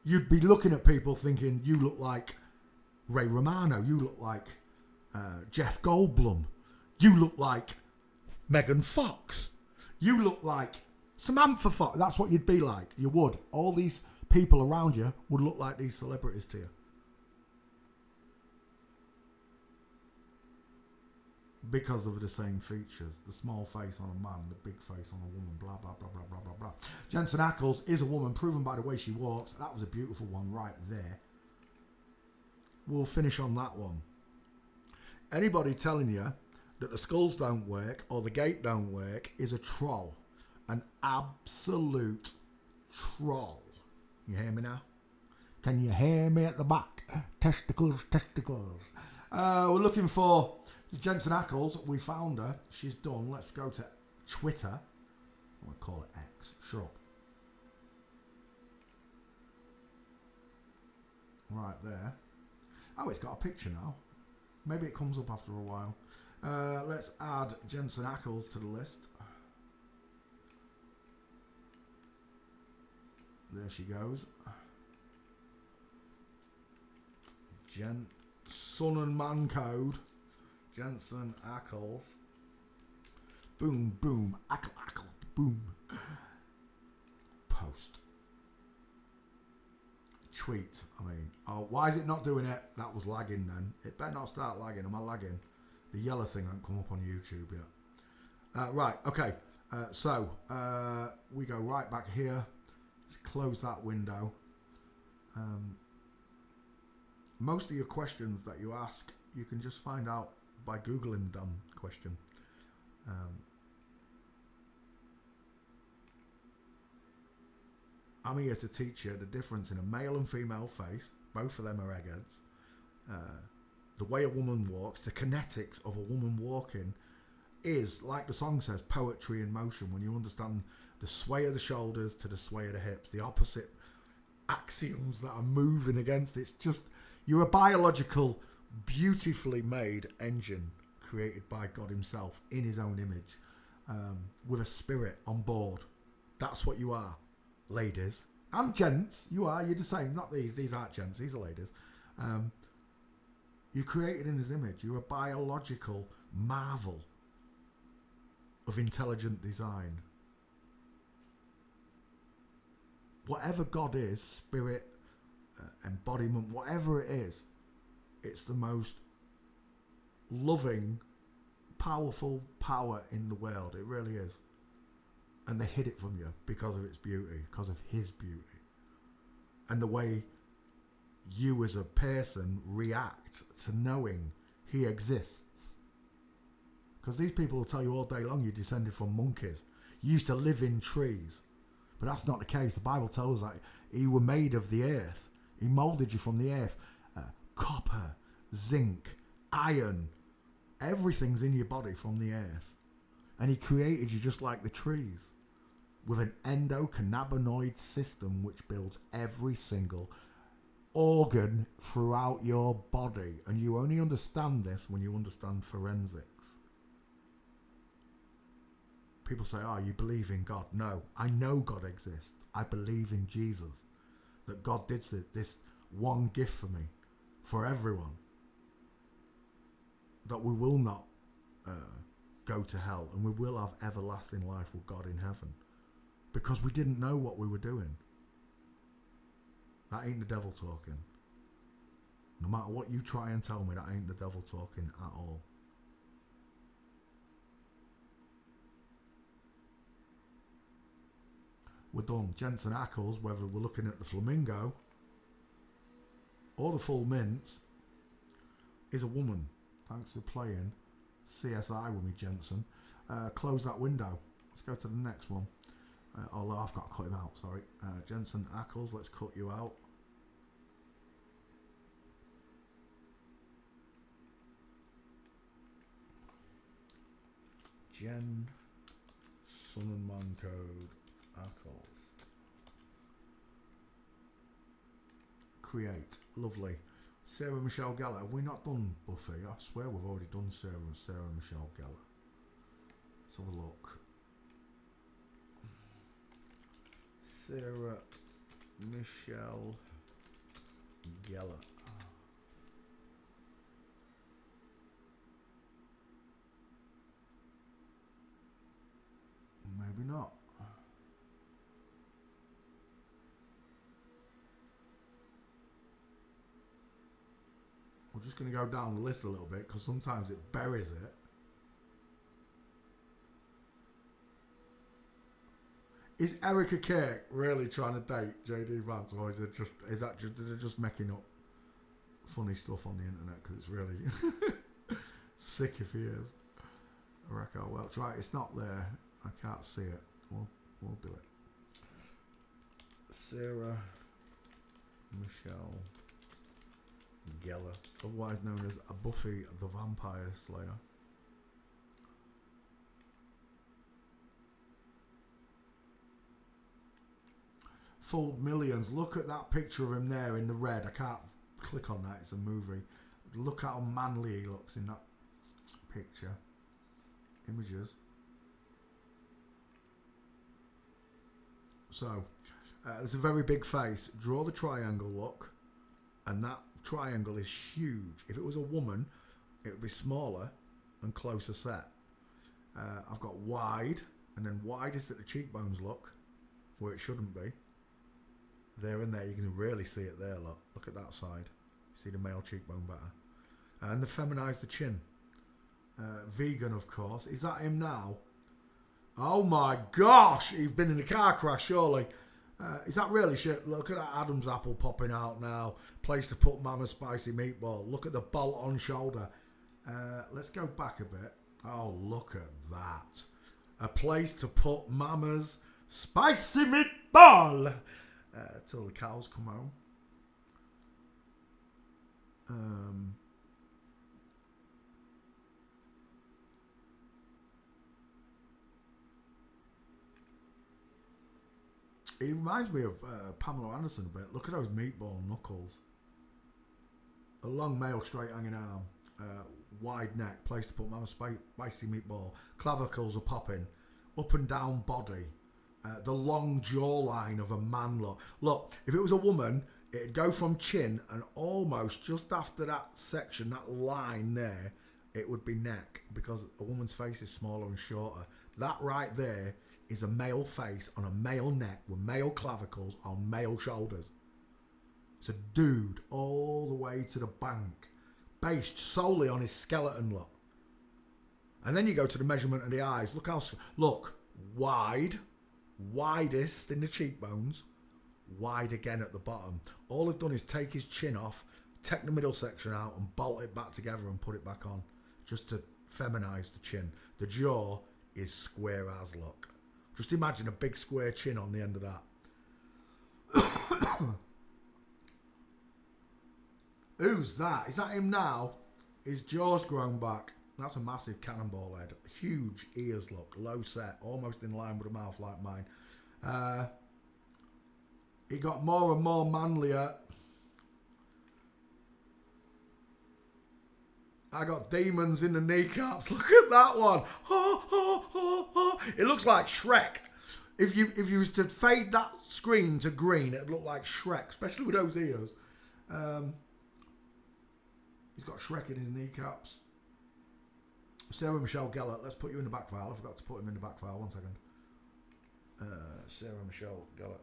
you'd be looking at people thinking, you look like Ray Romano, you look like Jeff Goldblum, you look like Megan Fox, you look like Samantha Fox. That's what you'd be like. You would. All these people around you would look like these celebrities to you. Because of the same features. The small face on a man, the big face on a woman, blah, blah, blah, blah, blah, blah, blah. Jensen Ackles is a woman, proven by the way she walks. That was a beautiful one right there. We'll finish on that one. Anybody telling you that the skulls don't work or the gate don't work is a troll. An absolute troll. You hear me now? Can you hear me at the back? Testicles, testicles. We're looking for Jensen Ackles. We found her. She's done. Let's go to Twitter. I'm going to call it X. Shut up. Right there. Oh, it's got a picture now. Maybe it comes up after a while. Let's add Jensen Ackles to the list. There she goes. Sun and Man Code. Jensen Ackles. Boom, boom. Ackle, ackle, boom. Post. Tweet. I mean, oh, why is it not doing it? That was lagging then. It better not start lagging. Am I lagging? The yellow thing hasn't come up on YouTube yet. Right, okay. So, we go right back here. Let's close that window. Most of your questions that you ask, you can just find out by Googling the dumb question. I'm here to teach you the difference in a male and female face. Both of them are eggheads. The way a woman walks, the kinetics of a woman walking is, like the song says, poetry in motion. When you understand the sway of the shoulders to the sway of the hips, the opposite axioms that are moving against it. It's just, you're a biological, beautifully made engine created by God himself in his own image, with a spirit on board. That's what you are, ladies. And gents, you're the same. Not these aren't gents, these are ladies. You're created in his image. You're a biological marvel of intelligent design. Whatever God is, spirit, embodiment, whatever it is, it's the most loving, powerful power in the world. It really is. And they hid it from you because of its beauty, because of his beauty. And the way you as a person react to knowing he exists. Because these people will tell you all day long you descended from monkeys. You used to live in trees. But that's not the case. The Bible tells us that he were made of the earth. He moulded you from the earth. Copper, zinc, iron, everything's in your body from the earth. And he created you just like the trees, with an endocannabinoid system which builds every single organ throughout your body. And you only understand this when you understand forensics. People say, oh, you believe in God. No, I know God exists. I believe in Jesus. That God did this one gift for me, for everyone. That we will not go to hell, and we will have everlasting life with God in heaven. Because we didn't know what we were doing. That ain't the devil talking. No matter what you try and tell me, that ain't the devil talking at all. We're done. Jensen Ackles, whether we're looking at the Flamingo or the Full Mints, is a woman. Thanks for playing CSI with me, Jensen. Close that window. Let's go to the next one. Although I've got to cut him out, sorry. Jensen Ackles, let's cut you out. Jen Sonnenman Code Ackles. Create. Lovely. Sarah Michelle Gellar. Have we not done Buffy? I swear we've already done Sarah Michelle Gellar. Let's have a look. Sarah Michelle Gellar. Maybe not. We're just going to go down the list a little bit because sometimes it buries it. Is Erica Kirk really trying to date JD Vance, or is they just making up funny stuff on the internet because it's really sick if he is? Erica Welch, right? It's not there. I can't see it. We'll do it. Sarah Michelle Gellar, otherwise known as a Buffy the Vampire Slayer. Fooled millions. Look at that picture of him there in the red. I can't click on that. It's a movie. Look how manly he looks in that picture. Images. So, there's a very big face. Draw the triangle look. And that triangle is huge. If it was a woman, it would be smaller and closer set. I've got wide. And then widest at the cheekbones look. Where it shouldn't be. There and there, you can really see it there. Look at that side. See the male cheekbone better. And they feminise the chin. Vegan, of course. Is that him now? Oh my gosh! He's been in a car crash, surely. Is that really shit? Look at that Adam's apple popping out now. Place to put Mama's spicy meatball. Look at the bolt on shoulder. Let's go back a bit. Oh, look at that. A place to put Mama's spicy meatball. Till the cows come home. He reminds me of Pamela Anderson a bit. Look at those meatball knuckles. A long male straight hanging arm. Wide neck. Place to put Mama's spicy meatball. Clavicles are popping. Up and down body. The long jawline of a man look. Look, if it was a woman, it'd go from chin and almost just after that section, that line there, it would be neck because a woman's face is smaller and shorter. That right there is a male face on a male neck with male clavicles on male shoulders. It's a dude all the way to the bank, based solely on his skeleton look. And then you go to the measurement of the eyes. Look, wide. Widest in the cheekbones, wide again at the bottom. All I've done is take his chin off, take the middle section out and bolt it back together and put it back on, just to feminise the chin. The jaw is square as look. Just imagine a big square chin on the end of that. Who's that? Is that him now? His jaw's grown back. That's a massive cannonball head. Huge ears, look. Low set. Almost in line with a mouth like mine. He got more and more manlier. I got demons in the kneecaps. Look at that one. It looks like Shrek. If you was to fade that screen to green, it'd look like Shrek, especially with those ears. He's got Shrek in his kneecaps. Sarah Michelle Gellar. Let's put you in the back file. I forgot to put him in the back file. 1 second. Sarah Michelle Gellar.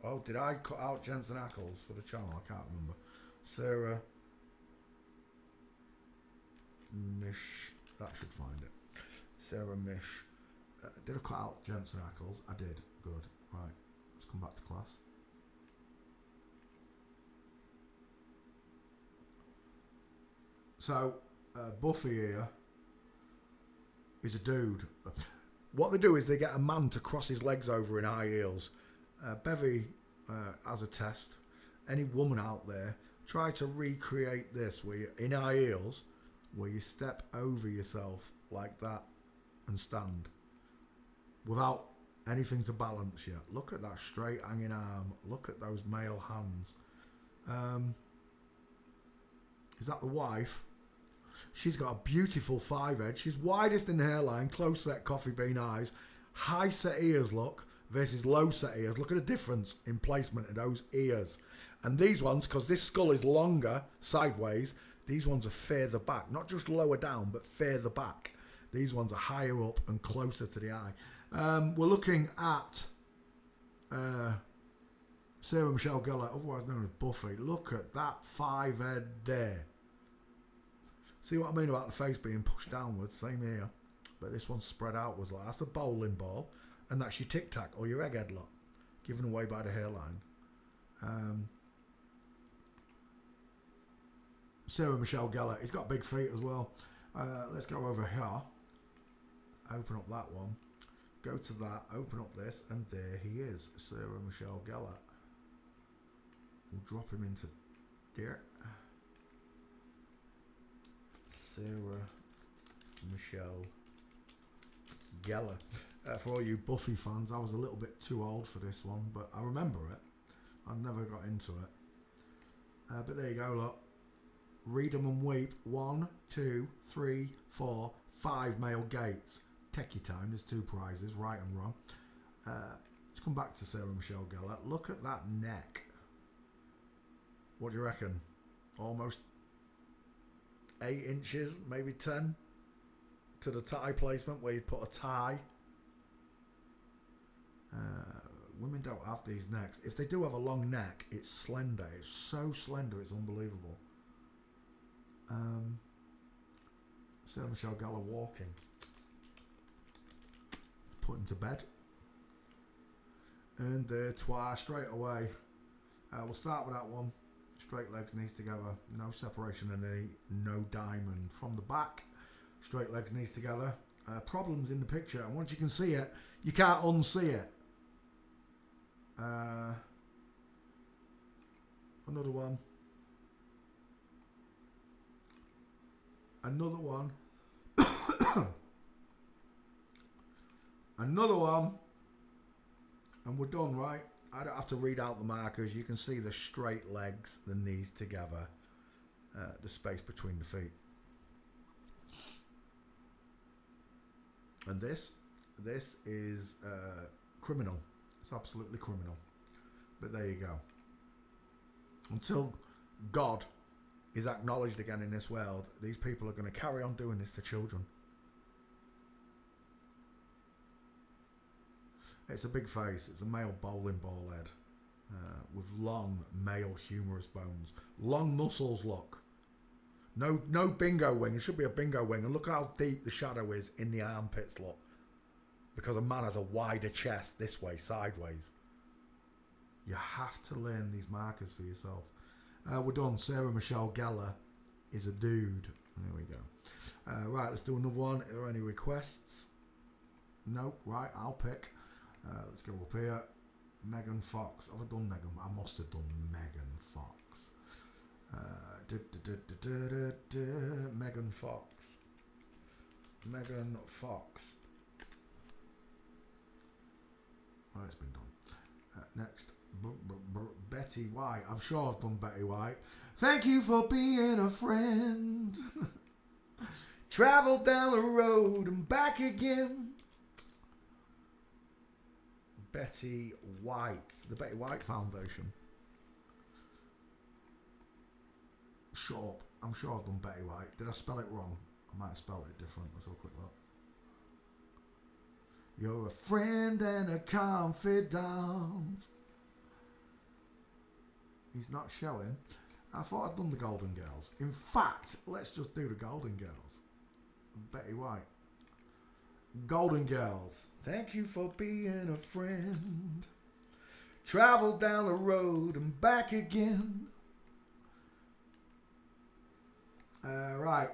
Oh, did I cut out Jensen Ackles for the channel? I can't remember. Sarah Mish. That should find it. Sarah Mish. Did I cut out Jensen Ackles? I did. Good. Right. Let's come back to class. So, Buffy here is a dude. What they do is they get a man to cross his legs over in high heels. Bevy has a test. Any woman out there, try to recreate this where you're in high heels, where you step over yourself like that and stand without anything to balance you. Look at that straight hanging arm. Look at those male hands. Is that the wife? She's got a beautiful 5-head. She's widest in the hairline, close set coffee bean eyes, high set ears look versus low set ears. Look at the difference in placement of those ears. And these ones, because this skull is longer sideways, these ones are further back. Not just lower down, but further back. These ones are higher up and closer to the eye. We're looking at Sarah Michelle Gellar, otherwise known as Buffy. Look at that 5-head there. See what I mean about the face being pushed downwards? Same here. But this one's spread outwards. Like that's a bowling ball. And that's your tic-tac or your egghead lot. Given away by the hairline. Sarah Michelle Gellar. He's got big feet as well. Let's go over here. Open up that one. Go to that. Open up this. And there he is. Sarah Michelle Gellar. We'll drop him into there. Sarah Michelle Gellar. For all you Buffy fans, I was a little bit too old for this one, but I remember it. I never got into it. But there you go, look. Read 'em and weep. 1, 2, 3, 4, 5 male gates. Take your time, there's 2 prizes, right and wrong. Let's come back to Sarah Michelle Gellar. Look at that neck. What do you reckon? Almost 8 inches, maybe 10 to the tie placement where you put a tie. Women don't have these necks. If they do have a long neck, it's slender. It's so slender, it's unbelievable. Sarah Michelle Gellar walking. Put him to bed. And there twice straight away. We'll start with that one. Straight legs, knees together. No separation of knee. No diamond. From the back. Straight legs, knees together. Problems in the picture. And once you can see it, you can't unsee it. Another one. Another one. Another one. And we're done, right? I don't have to read out the markers. You can see the straight legs, the knees together, the space between the feet. And this is criminal. It's absolutely criminal. But there you go. Until God is acknowledged again in this world, these people are going to carry on doing this to children. It's a big face. It's a male bowling ball head with long male humerus bones. Long muscles, look. No bingo wing. It should be a bingo wing. And look how deep the shadow is in the armpits, look. Because a man has a wider chest this way, sideways. You have to learn these markers for yourself. We're done. Sarah Michelle Gellar is a dude. There we go. Right, let's do another one. Are there any requests? Nope. Right, I'll pick. Let's go up here. Megan Fox. Have I done Megan? I must have done Megan Fox. Megan Fox. Megan Fox. Oh, it's been done. Next. Betty White. I'm sure I've done Betty White. Thank you for being a friend. Travel down the road and back again. Betty White. The Betty White Foundation. Shut up. I'm sure I've done Betty White. Did I spell it wrong? I might have spelled it different. Let's have a quick look. You're a friend and a confidant. He's not showing. I thought I'd done the Golden Girls. In fact, let's just do the Golden Girls. Betty White. Golden Girls. Thank you for being a friend. Travel down the road and back again. Right.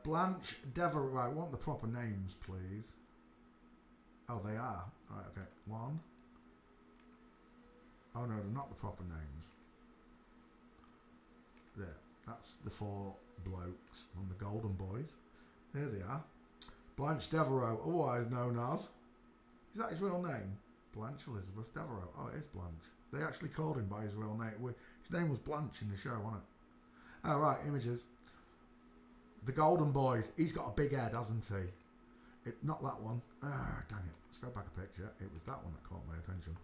Blanche Devereaux. Right, want the proper names, please. Oh, they are. Right, okay. One. Oh, no, they're not the proper names. There. That's the 4 blokes from the Golden Boys. There they are. Blanche Devereaux, otherwise known as... Is that his real name? Blanche Elizabeth Devereaux. Oh, it is Blanche. They actually called him by his real name. His name was Blanche in the show, wasn't it? Oh, right, images. The Golden Boys. He's got a big head, hasn't he? Not that one. Ah, dang it. Let's go back a picture. It was that one that caught my attention.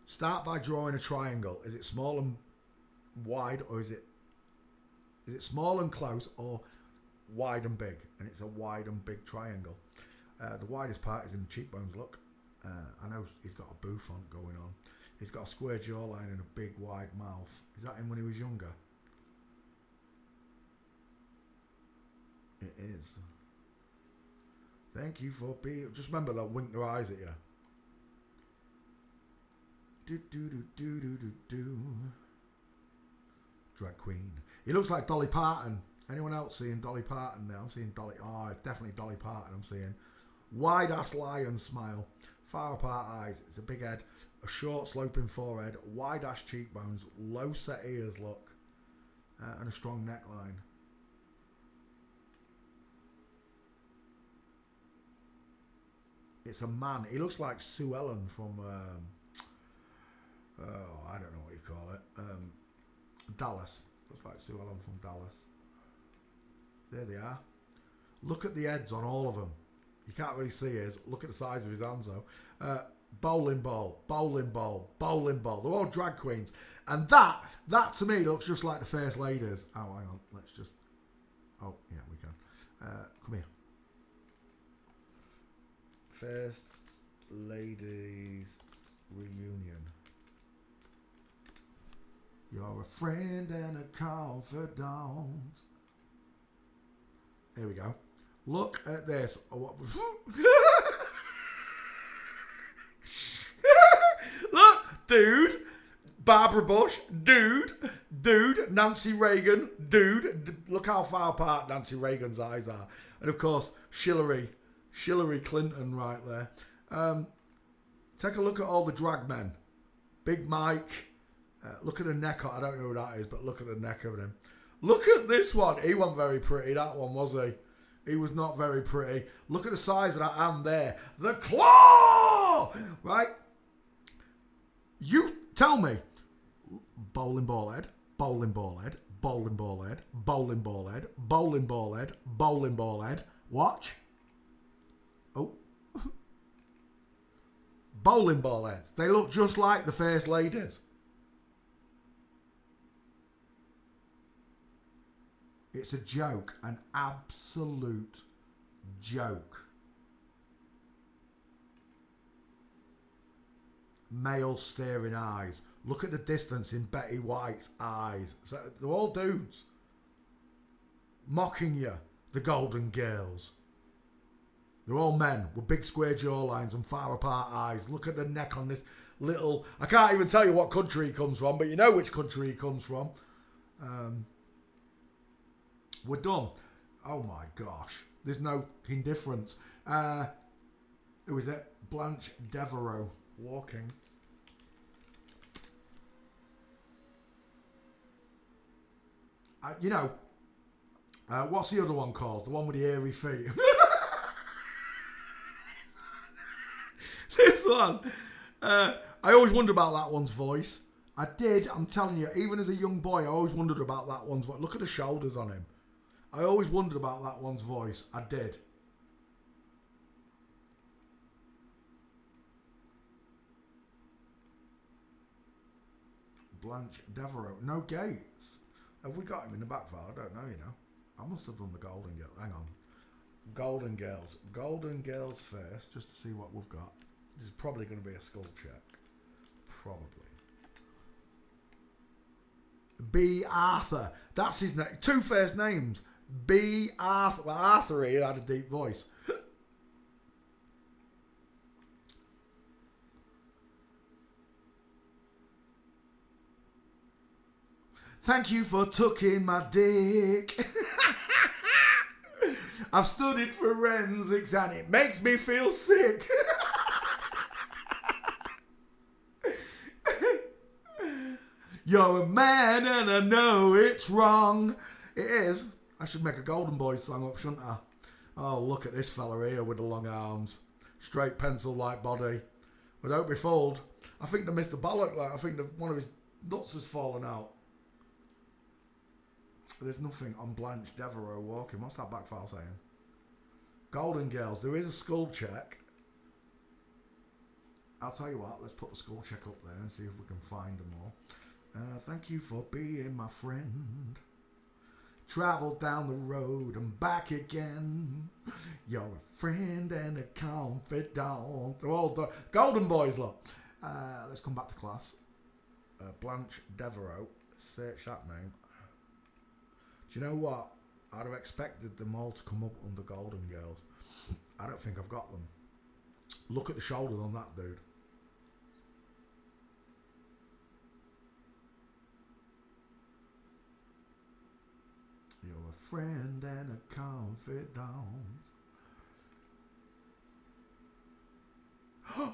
Start by drawing a triangle. Is it small and wide, or is it small and close, or wide and big? And it's a wide and big triangle. The widest part is in the cheekbones, look. I know he's got a bouffant going on. He's got a square jawline and a big wide mouth. Is that him when he was younger? It is. Thank you for being... Just remember they'll wink their eyes at you. Do. Drag queen. He looks like Dolly Parton. Anyone else seeing Dolly Parton now? I'm seeing Dolly... Oh, definitely Dolly Parton I'm seeing. Wide ass lion smile. Far apart eyes. It's a big head. A short sloping forehead. Wide ass cheekbones. Low set ears, look. And a strong neckline. It's a man. He looks like Sue Ellen from... I don't know what you call it. Dallas. Looks like Sue Ellen from Dallas. There they are. Look at the heads on all of them. You can't really see his. Look at the size of his hands though. Bowling ball, bowling ball, bowling ball. They're all drag queens. And that to me looks just like the first ladies. Oh, hang on. Let's just... Oh, yeah, we can. Come here. First ladies reunion. You're a friend and a confidant. Here we go. Look at this. Look, dude. Barbara Bush, dude. Nancy Reagan, dude. Look how far apart Nancy Reagan's eyes are. And of course, Hillary Clinton right there. Take a look at all the drag men. Big Mike. Look at the neck. I don't know who that is, but look at the neck of him. Look at this one. He wasn't very pretty, that one, was he? He was not very pretty. Look at the size of that hand there. The claw! Right? You tell me. Bowling ball head. Bowling ball head. Bowling ball head. Bowling ball head. Bowling ball head. Bowling ball head. Watch. Oh. Bowling ball heads. They look just like the first ladies. It's a joke. An absolute joke. Male staring eyes. Look at the distance in Betty White's eyes. So they're all dudes. Mocking you. The Golden Girls. They're all men with big square jawlines and far apart eyes. Look at the neck on this little... I can't even tell you what country he comes from, but you know which country he comes from. We're done. Oh my gosh. There's no indifference. Who is it? Blanche Devereaux walking. You know, what's the other one called? The one with the hairy feet. This one. I always wondered about that one's voice. I did, I'm telling you, even as a young boy, I always wondered about that one's voice. Look at the shoulders on him. I always wondered about that one's voice. I did. Blanche Devereaux. No Gates. Have we got him in the back file? I don't know, you know. I must have done the Golden Girls. Hang on. Golden Girls. Golden Girls first, just to see what we've got. This is probably going to be a skull check. Probably. B. Arthur. That's his name. 2 first names. B. Arthur. Well, Arthur here had a deep voice. Thank you for tucking my dick. I've studied forensics and it makes me feel sick. You're a man and I know it's wrong. It is. I should make a Golden Boys song up, shouldn't I? Oh, look at this fella here with the long arms. Straight pencil-like body. But don't be fooled. I think they missed a bollock. I think one of his nuts has fallen out. There's nothing on Blanche Devereaux walking. What's that back file saying? Golden Girls. There is a skull check. I'll tell you what. Let's put the skull check up there and see if we can find them all. Thank you for being my friend. Travel down the road and back again. You're a friend and a confidant. They're all done. Golden Boys, look. Let's come back to class. Blanche Devereaux. Search that name. Do you know what? I'd have expected them all to come up under Golden Girls. I don't think I've got them. Look at the shoulders on that dude. You're a friend and a confidant.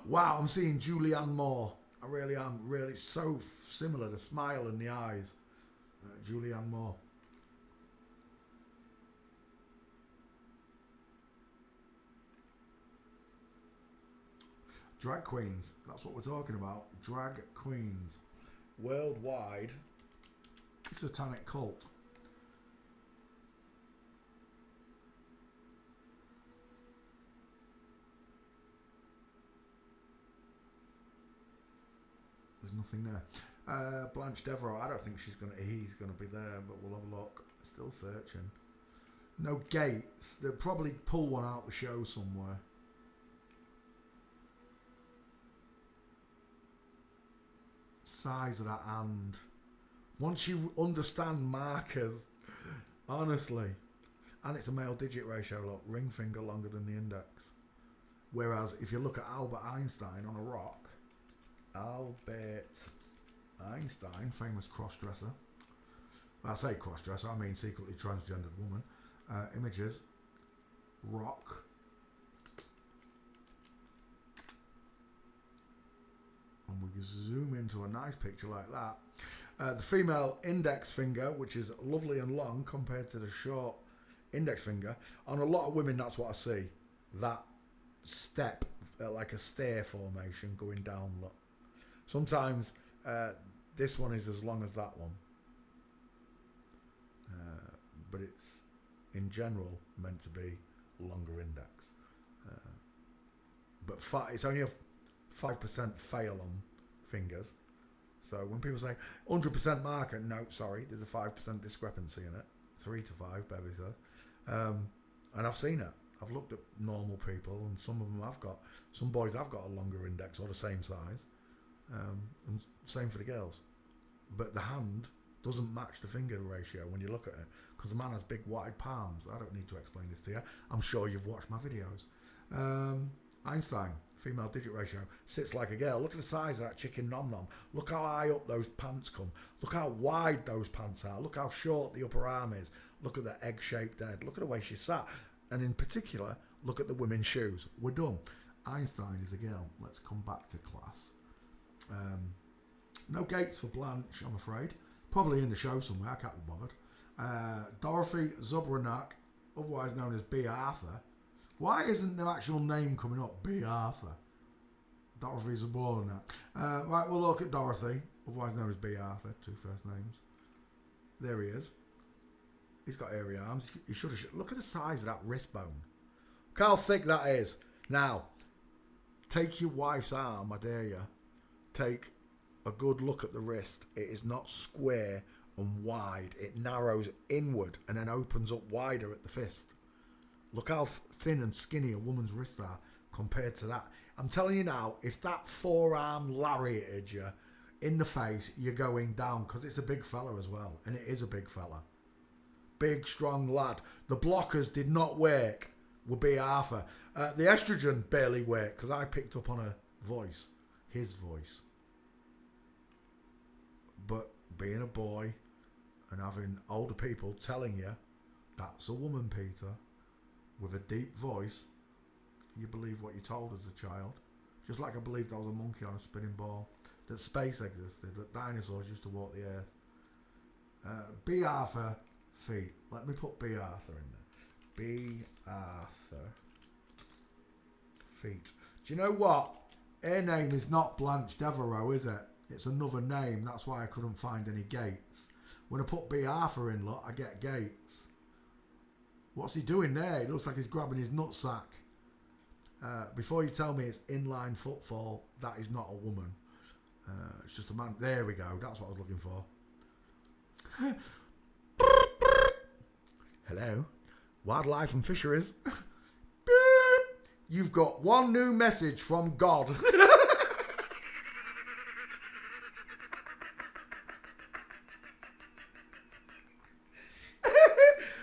Wow, I'm seeing Julianne Moore. I really am. Really so similar. The smile and the eyes. Julianne Moore. Drag queens. That's what we're talking about. Drag queens. Worldwide. Satanic cult. There's nothing there. Blanche Devereaux. I don't think he's gonna be there, but we'll have a look. Still searching. No Gates. They'll probably pull one out the show somewhere. Size of that hand. Once you understand markers, honestly, and it's a male digit ratio. Look, ring finger longer than the index. Whereas if you look at Albert Einstein on a rock, Albert Einstein, famous cross-dresser. Well, I say cross-dresser, I mean secretly transgendered woman. Images, rock. And we can zoom into a nice picture like that. The female index finger, which is lovely and long compared to the short index finger. On a lot of women, that's what I see. That step, like a stair formation going down. Look. Sometimes this one is as long as that one. But it's, in general, meant to be longer index. But it's only a 5% fail on fingers. So when people say 100% marker, no, sorry, there's a 5% discrepancy in it. 3 to 5, Bevy says. And I've seen it. I've looked at normal people, and some of them have got, some boys have got a longer index or the same size. And same for the girls. But the hand doesn't match the finger ratio when you look at it, because the man has big wide palms. I don't need to explain this to you. I'm sure you've watched my videos. Einstein, female digit ratio, sits like a girl. Look at the size of that chicken nom nom. Look how high up those pants come. Look how wide those pants are. Look how short the upper arm is. Look at the egg-shaped head. Look at the way she sat. And in particular, look at the women's shoes. We're done. Einstein is a girl. Let's come back to class. No Gates for Blanche, I'm afraid. Probably in the show somewhere, I can't be bothered. Dorothy Zubranak, otherwise known as B. Arthur. Why isn't the actual name coming up? B. Arthur. Dorothy Zubranak. Right, we'll look at Dorothy, otherwise known as B. Arthur, 2 first names. There he is. He's got hairy arms. He should have. Look at the size of that wrist bone. Look how thick that is. Now, take your wife's arm, I dare you. Take a good look at the wrist. It is not square and wide. It narrows inward and then opens up wider at the fist. Look how thin and skinny a woman's wrists are compared to that. I'm telling you now, if that forearm lariated you in the face, you're going down, because it's a big fella as well. And it is a big fella. Big, strong lad. The blockers did not work with B. Arthur. The estrogen barely worked, because I picked up on a voice. His voice. But being a boy and having older people telling you that's a woman, Peter, with a deep voice, you believe what you're told as a child. Just like I believed I was a monkey on a spinning ball, that space existed, that dinosaurs used to walk the earth. B. Arthur feet. Let me put B. Arthur in there. B. Arthur feet. Do you know what? Her name is not Blanche Devereaux, is it? It's another name. That's why I couldn't find any Gates. When I put B. Arthur in, look, I get Gates. What's he doing there? It looks like he's grabbing his nutsack. Before you tell me it's inline footfall, that is not a woman. It's just a man. There we go. That's what I was looking for. Hello. Wildlife and Fisheries. You've got one new message from God.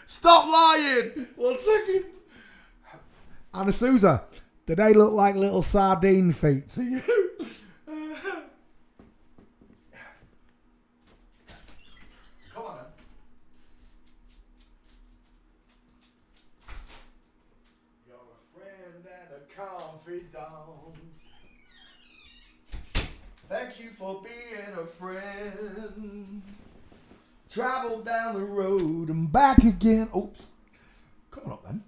Stop lying! 1 second. Anna Souza, do they look like little sardine feet to you? Come on then. You're a friend and a confidant. Thank you for being a friend. Travel down the road and back again. Oops. Come on up then.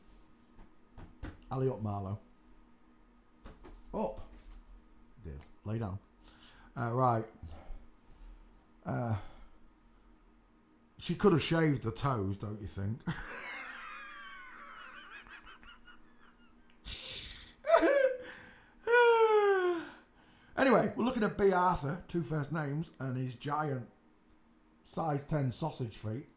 Alley up, Marlowe. Up. Dave, lay down. Right. She could have shaved the toes, don't you think? Anyway, we're looking at B. Arthur, 2 first names, and his giant size 10 sausage feet.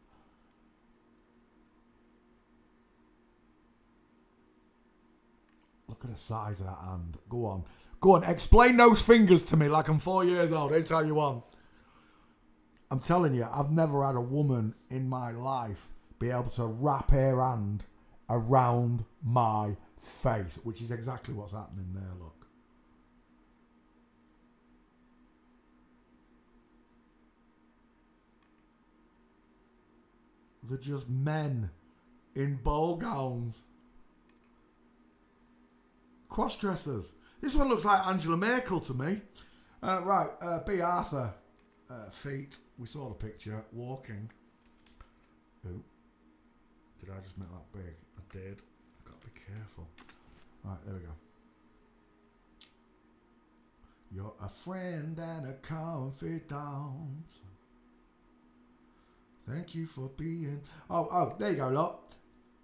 Look at the size of that hand. Go on. Go on. Explain those fingers to me like I'm 4 years old. Anytime you want. I'm telling you, I've never had a woman in my life be able to wrap her hand around my face, which is exactly what's happening there. Look. They're just men in ball gowns. Cross-dressers. This one looks like Angela Merkel to me. Right, B. Arthur. Feet. We saw the picture. Walking. Ooh. Did I just make that big? I did. I've got to be careful. Right, there we go. You're a friend and a confidant. Thank you for being... Oh, there you go, lot.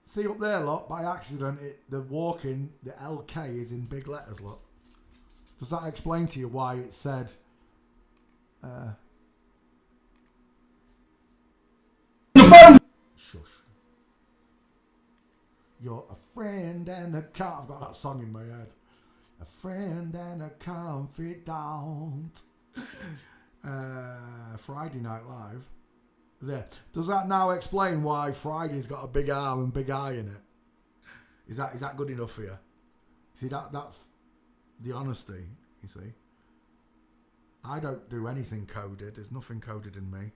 See up there, lot, by accident, the walking, the LK is in big letters, lot. Does that explain to you why it said... Shush. You're a friend and a I've got that song in my head. A friend and a confidant. Friday Night Live. There. Does that now explain why Friday's got a big arm and big eye in it? Is that good enough for you? See, that's the honesty, you see. I don't do anything coded. There's nothing coded in me.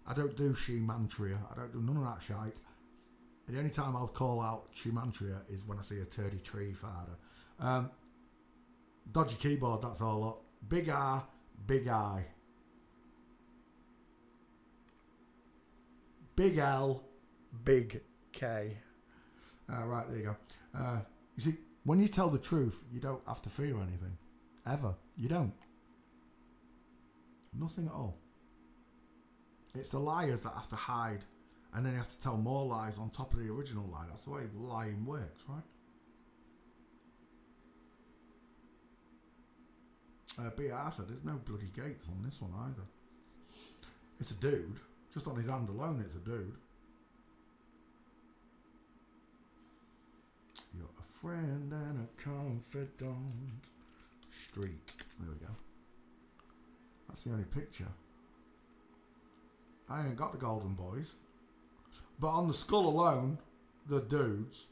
I don't do Shemantria. I don't do none of that shite. The only time I'll call out Shemantria is when I see a turdy tree father. Dodgy keyboard, that's all. Look. Big R, big I. Big L, big K. Right, there you go. You see, when you tell the truth, you don't have to fear anything. Ever. You don't. Nothing at all. It's the liars that have to hide, and then you have to tell more lies on top of the original lie. That's the way lying works, right? B. Arthur, there's no bloody gates on this one either. It's a dude. Just on his hand alone, it's a dude. You're a friend and a confidant. Street. There we go. That's the only picture. I ain't got the Golden Boys. But on the skull alone, the dudes.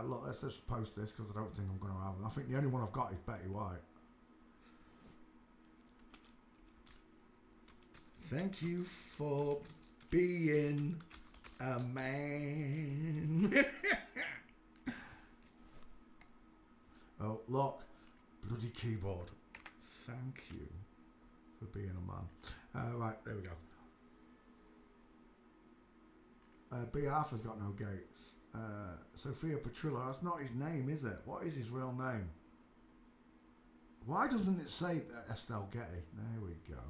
Look, let's just post this because I don't think I'm going to have them. I think the only one I've got is Betty White. Thank you for being a man. Oh, look. Bloody keyboard. Thank you for being a man. Right, there we go. B. Arthur's got no gates. Sophia Petrillo, that's not his name, is it? What is his real name? Why doesn't it say Estelle Getty? There we go.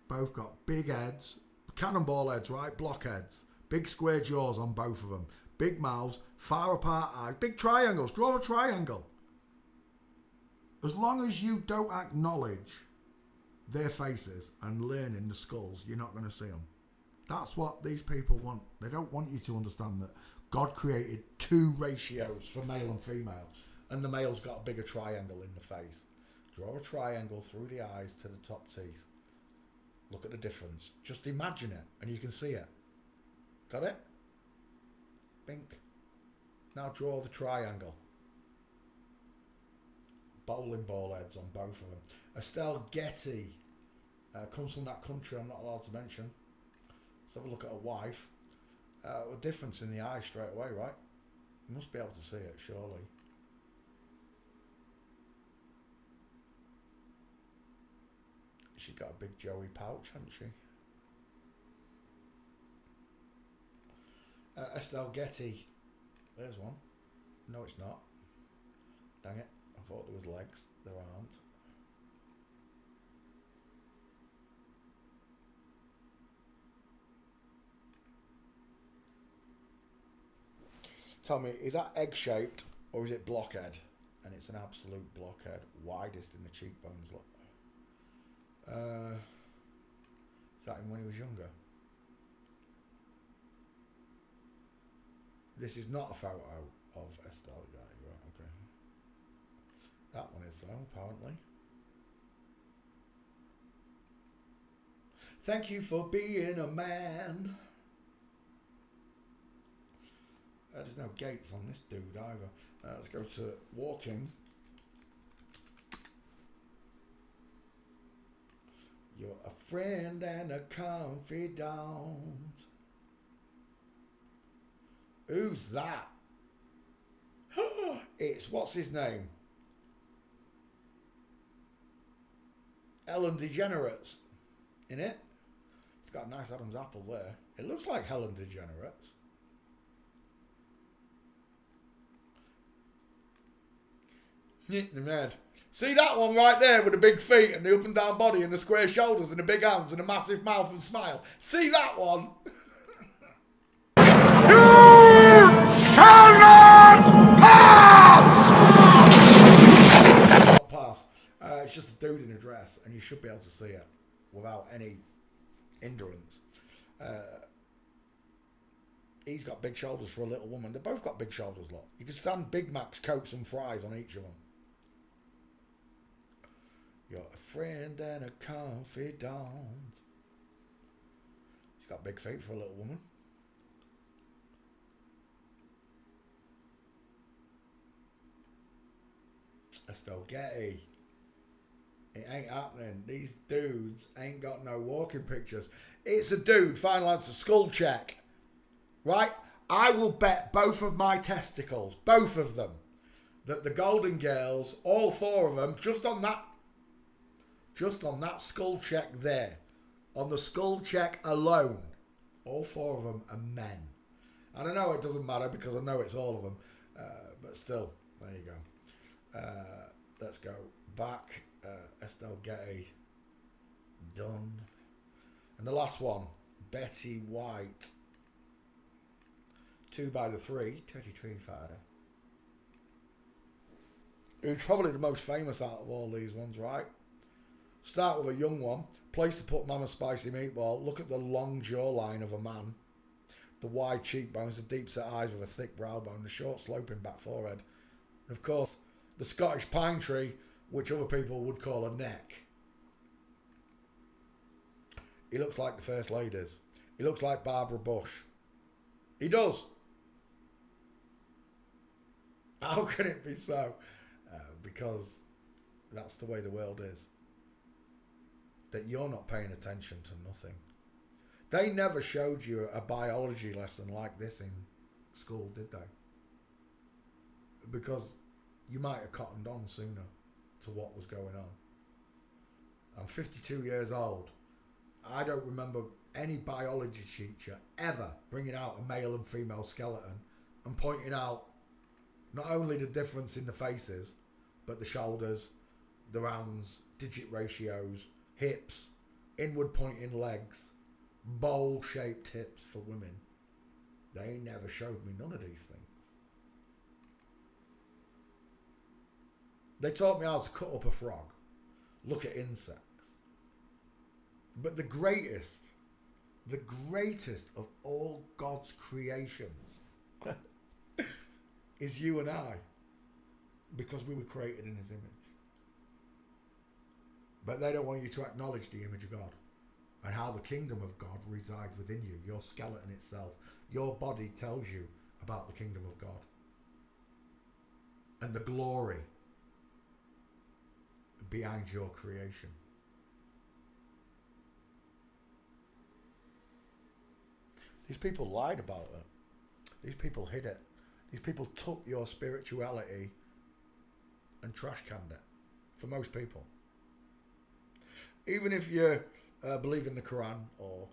Both got big heads, cannonball heads, right? Block heads. Big square jaws on both of them. Big mouths, far apart eyes, big triangles. Draw a triangle. As long as you don't acknowledge their faces and learning the skulls, you're not going to see them. That's what these people want. They don't want you to understand that God created two ratios for male and female, and the male's got a bigger triangle in the face. Draw a triangle through the eyes to the top teeth. Look at the difference. Just imagine it and you can see it. Got it? Bink. Now draw the triangle. Bowling ball heads on both of them. Estelle Getty comes from that country I'm not allowed to mention. Let's have a look at her wife. A difference in the eye straight away, right? You must be able to see it, surely. She's got a big Joey pouch, hasn't she? Estelle Getty. There's one. No, it's not. Dang it. I thought there was legs. There aren't. Tell me, is that egg-shaped or is it blockhead? And it's an absolute blockhead. Widest in the cheekbones, look. Is that him when he was younger? This is not a photo of Estelle Getty, right? Okay. That one is though, apparently. Thank you for being a man. There's no gates on this dude either. Let's go to walking. You're a friend and a confidant. Who's that? It's, what's his name? Ellen DeGeneres. In it? It's got a nice Adam's apple there. It looks like Helen DeGeneres. Hit the head. See that one right there with the big feet and the up and down body and the square shoulders and the big hands and a massive mouth and smile? See that one? You shall not pass! Not pass. It's just a dude in a dress and you should be able to see it without any hindrance. He's got big shoulders for a little woman. They've both got big shoulders, look. You can stand Big Macs, Cokes and fries on each of them. You're a friend and a confidant. He's got big feet for a little woman. Estelle Getty. It ain't happening. These dudes ain't got no walking pictures. It's a dude finalized a skull check. Right? I will bet both of my testicles, both of them, that the Golden Girls, all four of them, just on that skull check there, on the skull check alone, all four of them are men. And I know it doesn't matter because I know it's all of them, but still, there you go. Let's go back. Estelle Getty, done. And the last one, Betty White. 2 by the 3, 33 fighter. Who's probably the most famous out of all these ones, right? Start with a young one. Place to put Mama Spicy Meatball. Look at the long jawline of a man. The wide cheekbones, the deep set eyes with a thick brow bone, the short sloping back forehead. And of course, the Scottish pine tree, which other people would call a neck. He looks like the First Ladies. He looks like Barbara Bush. He does. How can it be so? Because that's the way the world is. That you're not paying attention to nothing. They never showed you a biology lesson like this in school, did they? Because you might have cottoned on sooner to what was going on. I'm 52 years old. I don't remember any biology teacher ever bringing out a male and female skeleton and pointing out not only the difference in the faces, but the shoulders, the rounds, digit ratios, hips, inward pointing legs, bowl shaped hips for women. They never showed me none of these things. They taught me how to cut up a frog, look at insects. But the greatest of all God's creations is you and I, because we were created in his image. But they don't want you to acknowledge the image of God and how the kingdom of God resides within you, your skeleton itself. Your body tells you about the kingdom of God and the glory behind your creation. These people lied about it. These people hid it. These people took your spirituality and trash canned it. For most people. Even if you believe in the Quran or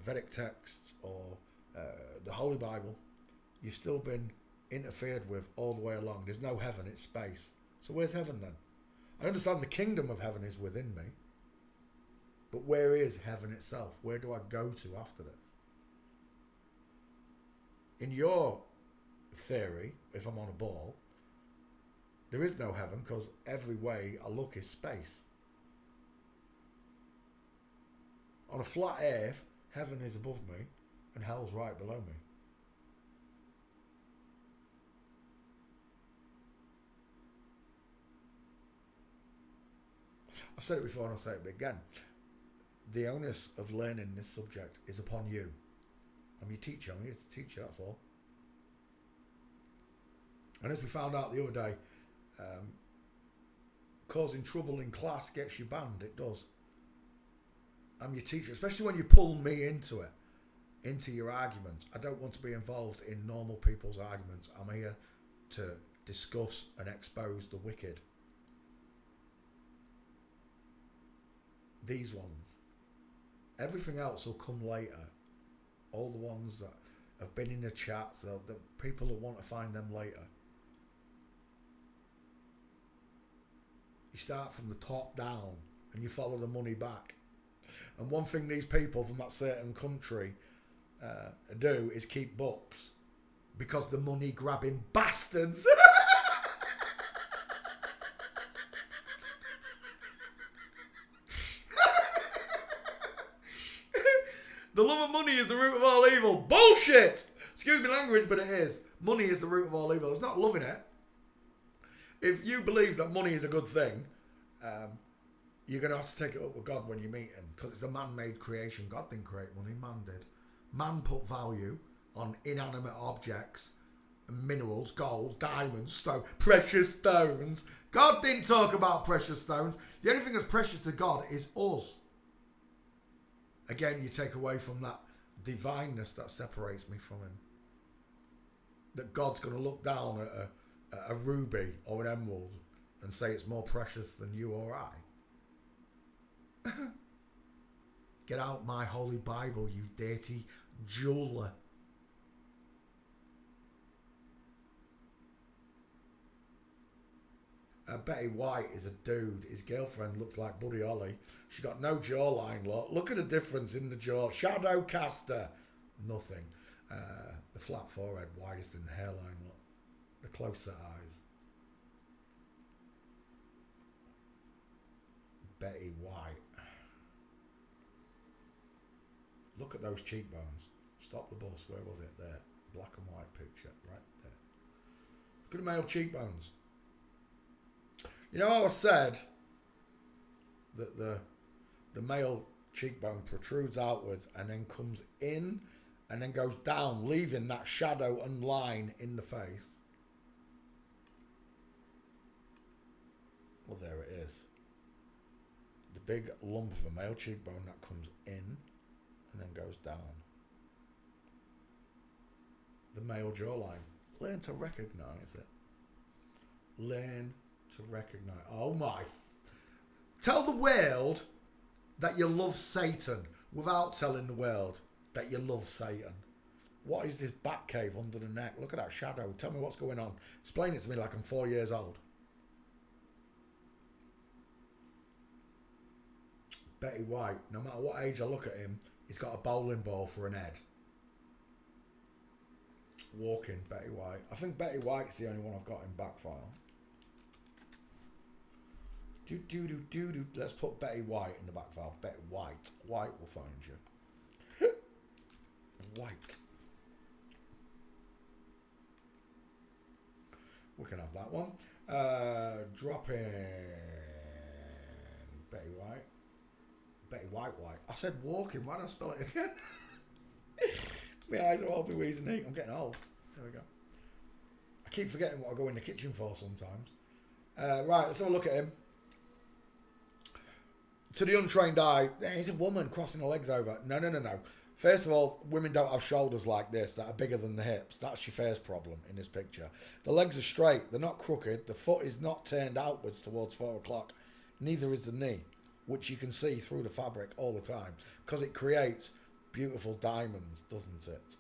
Vedic texts or the Holy Bible, you've still been interfered with all the way along. There's no heaven, it's space. So where's heaven then? I understand the kingdom of heaven is within me. But where is heaven itself? Where do I go to after this? In your theory, if I'm on a ball, there is no heaven because every way I look is space. On a flat earth, heaven is above me and hell's right below me. I've said it before and I'll say it again. The onus of learning this subject is upon you. I'm your teacher. I'm here to teach you, that's all. And as we found out the other day, causing trouble in class gets you banned. It does. I'm your teacher, especially when you pull me into it, into your arguments. I don't want to be involved in normal people's arguments. I'm here to discuss and expose the wicked. These ones. Everything else will come later. All the ones that have been in the chats, the people that want to find them later. You start from the top down and you follow the money back. And one thing these people from that certain country do is keep books because the money grabbing bastards. The love of money is the root of all evil. Bullshit! Excuse me language, but it is. Money is the root of all evil. It's not loving it. If you believe that money is a good thing, you're going to have to take it up with God when you meet him, because it's a man-made creation. God didn't create money, man did. Man put value on inanimate objects minerals, gold, diamonds, stone, precious stones. God didn't talk about precious stones. The only thing that's precious to God is us. Again, you take away from that divineness that separates me from him. That God's going to look down at a ruby or an emerald and say it's more precious than you or I. Get out my holy Bible, you dirty jeweler. Betty White is a dude. His girlfriend looks like Buddy Holly. She got no jawline. Look at the difference in the jaw. Shadow caster. Nothing. The flat forehead, widest in the hairline. Look. The close-set eyes. Betty White. Look at those cheekbones. Stop the bus. Where was it? There. Black and white picture. Right there. Look at the male cheekbones. You know how I said that the male cheekbone protrudes outwards and then comes in and then goes down, leaving that shadow and line in the face? Well, there it is. The big lump of a male cheekbone that comes in and then goes down. The male jawline. Learn to recognise it. Learn to recognise. Oh my. Tell the world that you love Satan without telling the world that you love Satan. What is this bat cave under the neck? Look at that shadow. Tell me what's going on. Explain it to me like I'm 4 years old. Betty White, no matter what age I look at him, he's got a bowling ball for an head. Walking Betty White. I think Betty White's the only one I've got in back file. Let's put Betty White in the back file. Betty White. White will find you. White. We can have that one. Drop in Betty White. Betty White. I said walking. Why did I spell it again? My eyes are all be wheezing heat. I'm getting old. There we go. I keep forgetting what I go in the kitchen for sometimes. Right, let's have a look at him. To the untrained eye, he's a woman crossing her legs over. No. First of all, women don't have shoulders like this that are bigger than the hips. That's your first problem in this picture. The legs are straight. They're not crooked. The foot is not turned outwards towards 4 o'clock. Neither is the knee, which you can see through the fabric all the time because it creates beautiful diamonds, doesn't it?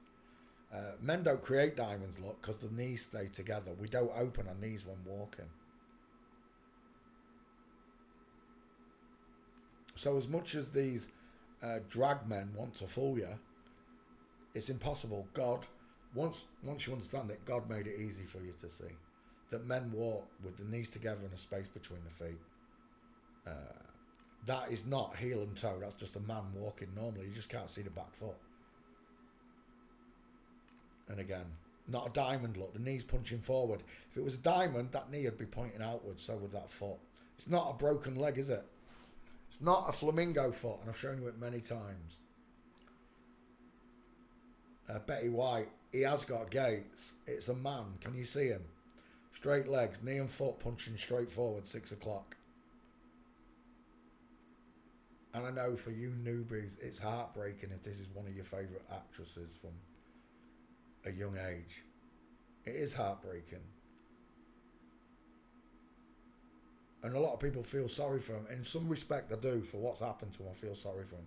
Men don't create diamonds, look, because the knees stay together. We don't open our knees when walking. So as much as these drag men want to fool you, it's impossible. God, once you understand it, God made it easy for you to see. That men walk with the knees together and a space between the feet. That is not heel and toe. That's just a man walking normally. You just can't see the back foot. And again, not a diamond look. The knee's punching forward. If it was a diamond, that knee would be pointing outwards. So would that foot. It's not a broken leg, is it? It's not a flamingo foot, and I've shown you it many times. Betty White, he has got gaits. It's a man. Can you see him? Straight legs, knee and foot punching straight forward, 6 o'clock. And I know for you newbies, it's heartbreaking if this is one of your favourite actresses from a young age. It is heartbreaking. And a lot of people feel sorry for him. In some respect, I do. For what's happened to him, I feel sorry for him.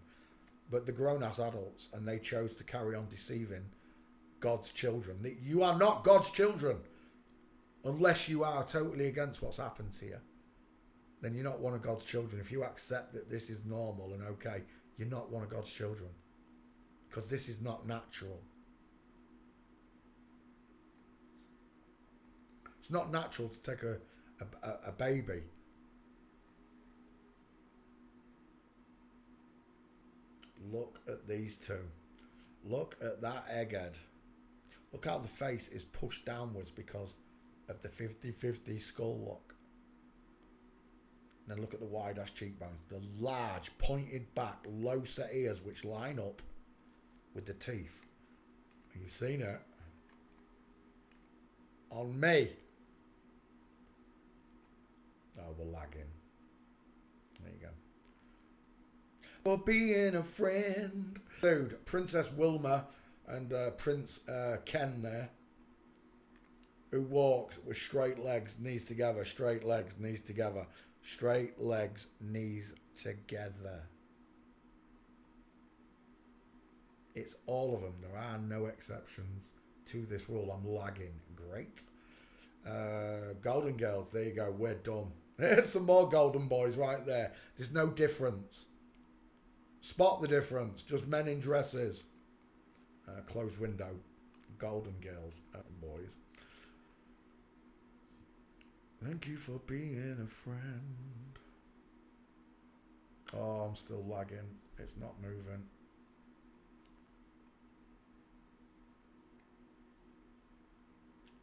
But they're grown-ass adults, and they chose to carry on deceiving God's children. You are not God's children unless you are totally against what's happened to you. Then you're not one of God's children. If you accept that this is normal and okay, you're not one of God's children. Because this is not natural. It's not natural to take a baby Look at these two. Look at that egghead. Look how the face is pushed downwards because of the 50-50 skull look. And then look at the wide ass cheekbones. The large, pointed back, low set ears which line up with the teeth. You've seen it. On me. Oh, we're lagging. There you go. For being a friend. Dude, Princess Wilma and Prince Ken there, who walked with straight legs, knees together, straight legs, knees together, straight legs, knees together. It's all of them. There are no exceptions to this rule. I'm lagging. Great. Golden Girls, there you go. We're done. There's some more Golden Boys right there. There's no difference. Spot the difference. Just men in dresses. Closed window. Golden Girls, boys. Thank you for being a friend. Oh, I'm still lagging. It's not moving.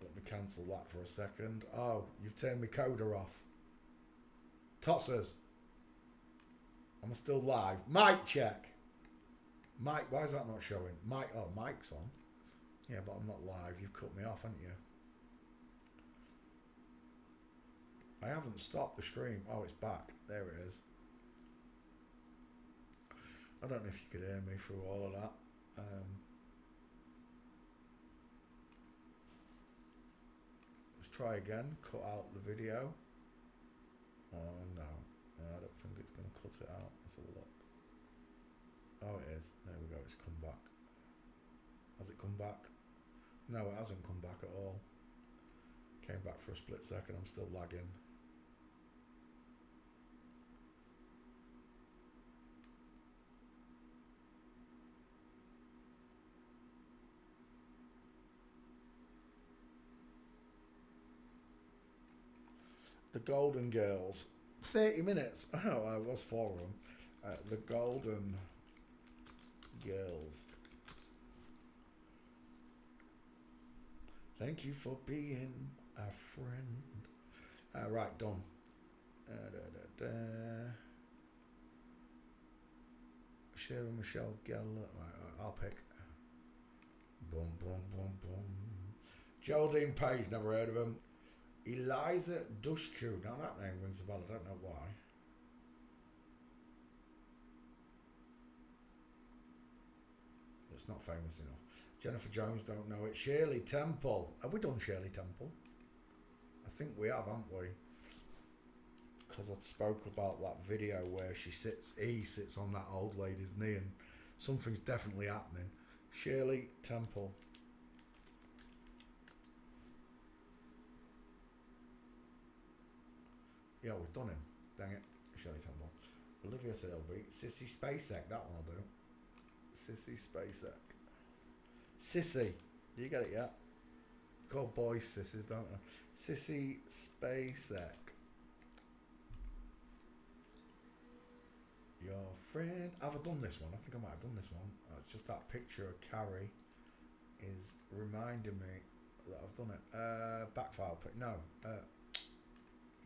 Let me cancel that for a second. Oh, you've turned my coder off. Tossers. I'm still live. Mic check. Mike, why is that not showing? Mike, oh, mic's on. Yeah, but I'm not live. You've cut me off, haven't you? I haven't stopped the stream. Oh, it's back. There it is. I don't know if you could hear me through all of that. Let's try again. Cut out the video. Oh, no. I don't think it's going to cut it out. Let's have a look. Oh, it is. There we go. It's come back. Has it come back? No, it hasn't come back at all. Came back for a split second. I'm still lagging. The Golden Girls. 30 minutes. Oh, I was for them. The Golden Girls. Thank you for being a friend. Right, done. Sarah Michelle Gellar. Right, I'll pick. Boom, boom, boom, boom. Geraldine Page, never heard of him. Eliza Dushku. Now that name rings a bell. I don't know why. It's not famous enough. Jennifer Jones, don't know it. Shirley Temple. Have we done Shirley Temple? I think we have, haven't we? Because I spoke about that video where he sits on that old lady's knee and something's definitely happening. Shirley Temple. Yeah, we've done him. Dang it. Shirley Temple. Olivia Selby. Sissy Spacek. That one will do. Sissy Spacek. Sissy. Do you get it yet? Call boys sissies, don't they? Sissy Spacek. Your friend. Have I done this one? I think I might have done this one. It's just that picture of Carrie is reminding me that I've done it. Backfile. No.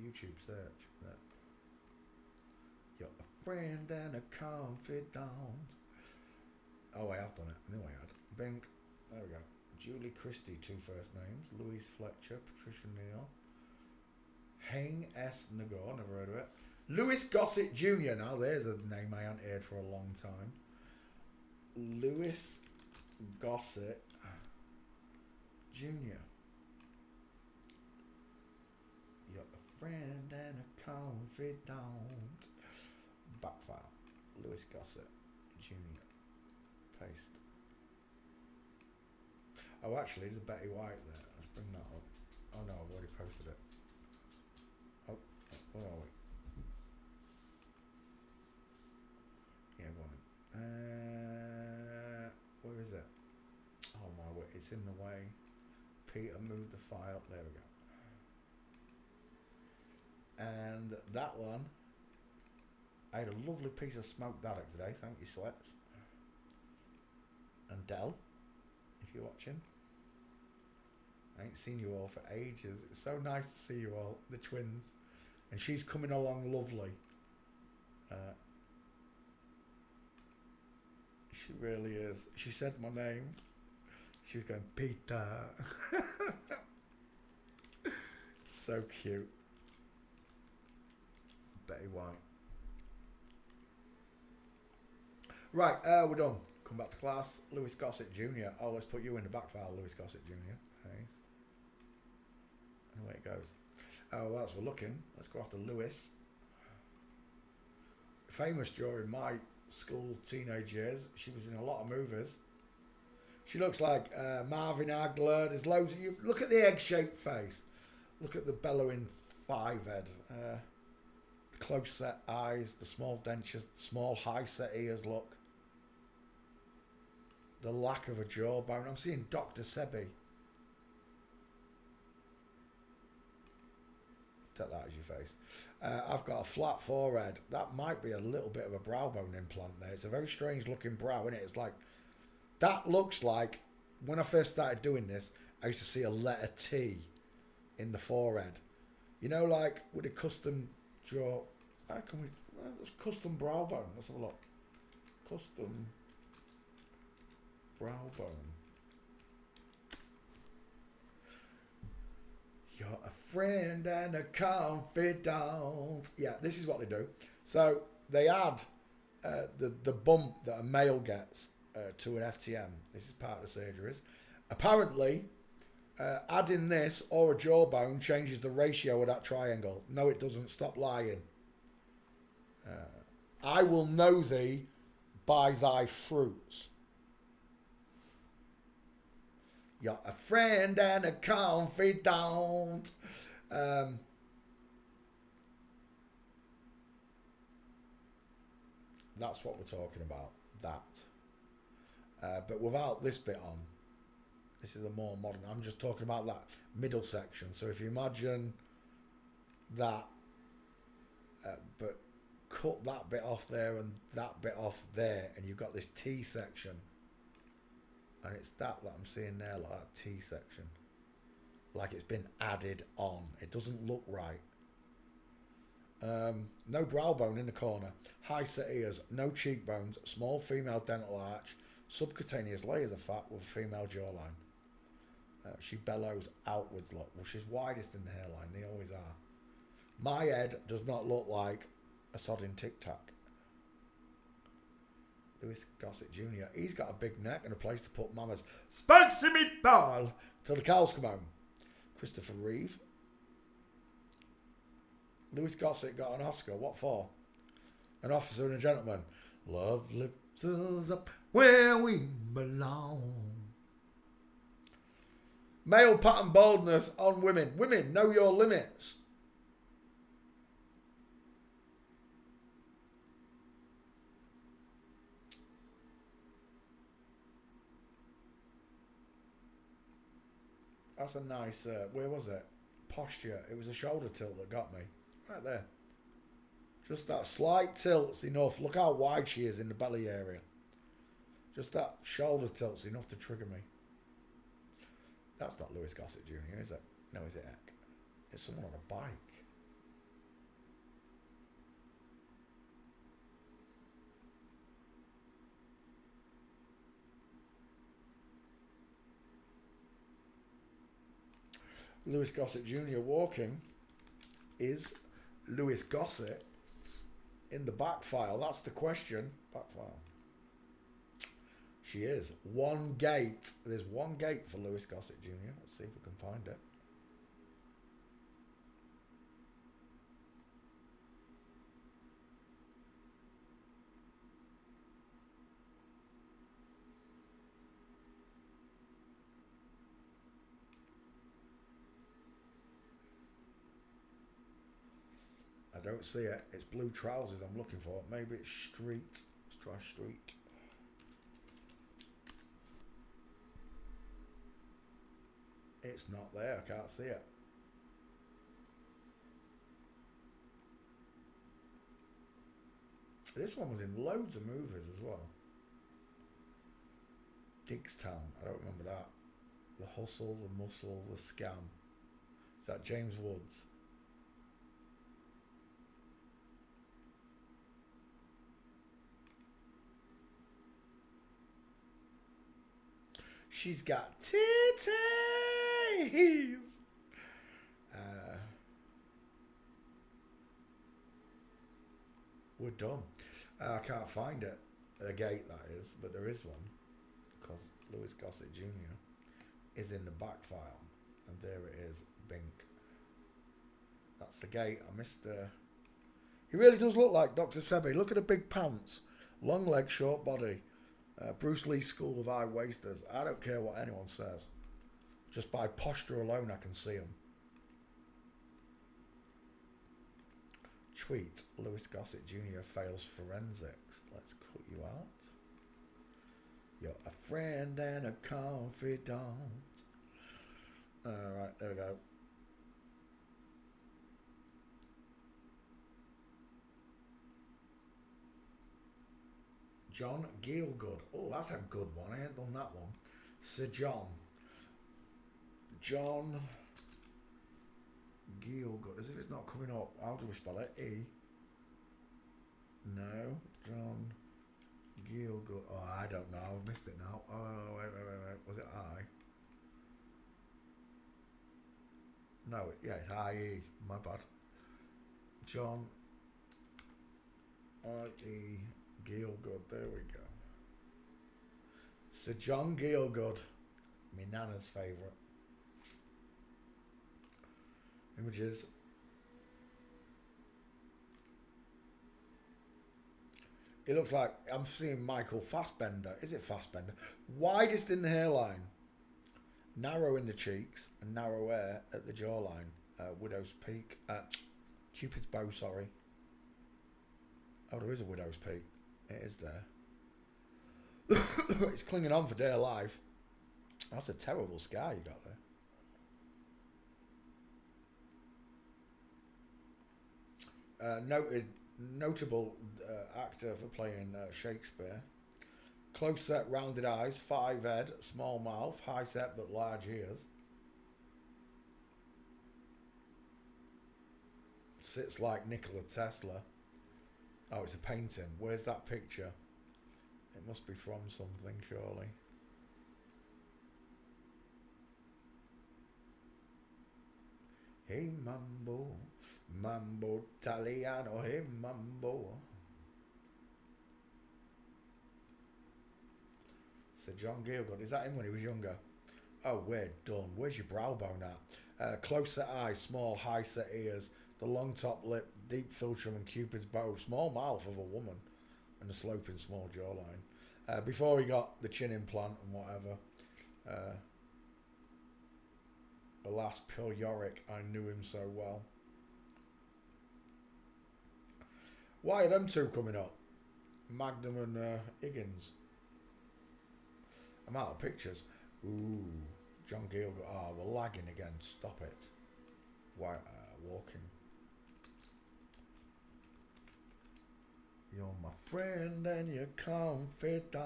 YouTube search. There. You're a friend and a confidant. Oh, I have done it. I knew I had. Bing. There we go. Julie Christie, 2 first names. Louise Fletcher, Patricia Neal. Hang S. Nagor, never heard of it. Louis Gossett Jr. Now there's a name I haven't heard for a long time. Louis Gossett Jr. You're a friend and a confidant. Backfile. Louis Gossett Jr. Paste. Oh, actually, there's Betty White there. Let's bring that up. Oh no, I've already posted it. Oh, where are we? Yeah, go on. Where is it? Oh my word, it's in the way. Peter, move the file. There we go. And that one, I had a lovely piece of smoked haddock today. Thank you, Sweats. And Dell, if you're watching. I ain't seen you all for ages. It was so nice to see you all, the twins. And she's coming along lovely. She really is. She said my name. She's going, Peter. So cute. Betty White. Right, we're done. Come back to class. Lewis Gossett Jr. Oh, let's put you in the back file, Lewis Gossett Jr. Paste. And away it goes. Oh, whilst we're looking, let's go after Lewis. Famous during my school teenage years. She was in a lot of movies. She looks like Marvin Hagler. There's loads of you. Look at the egg-shaped face. Look at the bellowing five-head. The close-set eyes, the small dentures, the small high-set ears, look. The lack of a jawbone. I'm seeing Dr. Sebi. Take that as your face. I've got a flat forehead. That might be a little bit of a brow bone implant there. It's a very strange looking brow, isn't it? It's like, that looks like, when I first started doing this, I used to see a letter T in the forehead. You know, like with a custom jaw. How can we, well, there's custom brow bone. Let's have a look. Custom brow bone. You're a friend and a confidant. Yeah, this is what they do. So they add the bump that a male gets to an FTM. This is part of the surgeries. Apparently, adding this or a jawbone changes the ratio of that triangle. No, it doesn't. Stop lying. I will know thee by thy fruits. You're a friend and a confidant. That's what we're talking about. That. But without this bit on. This is a more modern. I'm just talking about that middle section. So if you imagine that, but cut that bit off there and that bit off there, and you've got this T section. And it's that I'm seeing there, like that T section. Like it's been added on. It doesn't look right. No brow bone in the corner. High set ears. No cheekbones. Small female dental arch. Subcutaneous layers of fat with a female jawline. She bellows outwards, look. Well, she's widest in the hairline. They always are. My head does not look like a sodding Tic Tac. Lewis Gossett Jr. He's got a big neck and a place to put mama's spicy meatball till the cows come home. Christopher Reeve. Lewis Gossett got an Oscar. What for? An Officer and a Gentleman. Love lifts us up where we belong. Male pattern baldness on women. Women, know your limits. That's a nice, where was it? Posture. It was a shoulder tilt that got me. Right there. Just that slight tilt's enough. Look how wide she is in the belly area. Just that shoulder tilt's enough to trigger me. That's not Lewis Gossett Jr., is it? No, is it Eck? It's someone on a bike. Lewis Gossett Jr. walking. Is Lewis Gossett in the back file? That's the question. Back file. She is. One gate. There's one gate for Lewis Gossett Jr. Let's see if we can find it. I don't see it. It's blue trousers I'm looking for. Maybe it's street. Let's try street. It's not there. I can't see it. This one was in loads of movies as well. Digstown. I don't remember that. The Hustle, the Muscle, the Scam. Is that James Woods? She's got titties. We're done. I can't find it. A gate, that is, but there is one. Because Lewis Gossett Jr. is in the back file. And there it is. Bink. That's the gate. I missed the... He really does look like Dr. Sebi. Look at the big pants. Long legs, short body. Bruce Lee School of High Wasters. I don't care what anyone says. Just by posture alone, I can see him. Tweet. Lewis Gossett Jr. fails forensics. Let's cut you out. You're a friend and a confidant. Alright, there we go. John Gielgud. Oh, that's a good one. I ain't done that one. Sir John. John Gielgud. As if it's not coming up. How do we spell it? E. No. John Gielgud. Oh, I don't know. I've missed it now. Oh, wait. Was it I? No, yeah, it's I-E. My bad. John I-E Gielgud. There we go. Sir John Gielgud. My nana's favourite. Images. It looks like I'm seeing Michael Fassbender. Is it Fassbender? Widest in the hairline. Narrow in the cheeks and narrow hair at the jawline. Widow's Peak. Cupid's Bow, sorry. Oh, there is a Widow's Peak. It is there. It's clinging on for dear life. That's a terrible scar you got there. Notable actor for playing Shakespeare. Close set, rounded eyes, 5 head, small mouth, high set but large ears. Sits like Nikola Tesla. Oh, it's a painting. Where's that picture? It must be from something, surely. Hey mambo, mambo Italiano, hey mambo. Sir John Gielgud. Is that him when he was younger? Oh, we're done. Where's your brow bone at? Close set eyes, small, high set ears, the long top lip, deep philtrum and Cupid's bow, small mouth of a woman, and a sloping small jawline. Before he got the chin implant and whatever. Alas, poor Yorick, I knew him so well. Why are them two coming up? Magnum and Higgins. I'm out of pictures. Ooh, John Gielgud. Oh, we're lagging again. Stop it. Why? Walking. You're my friend and your confidant.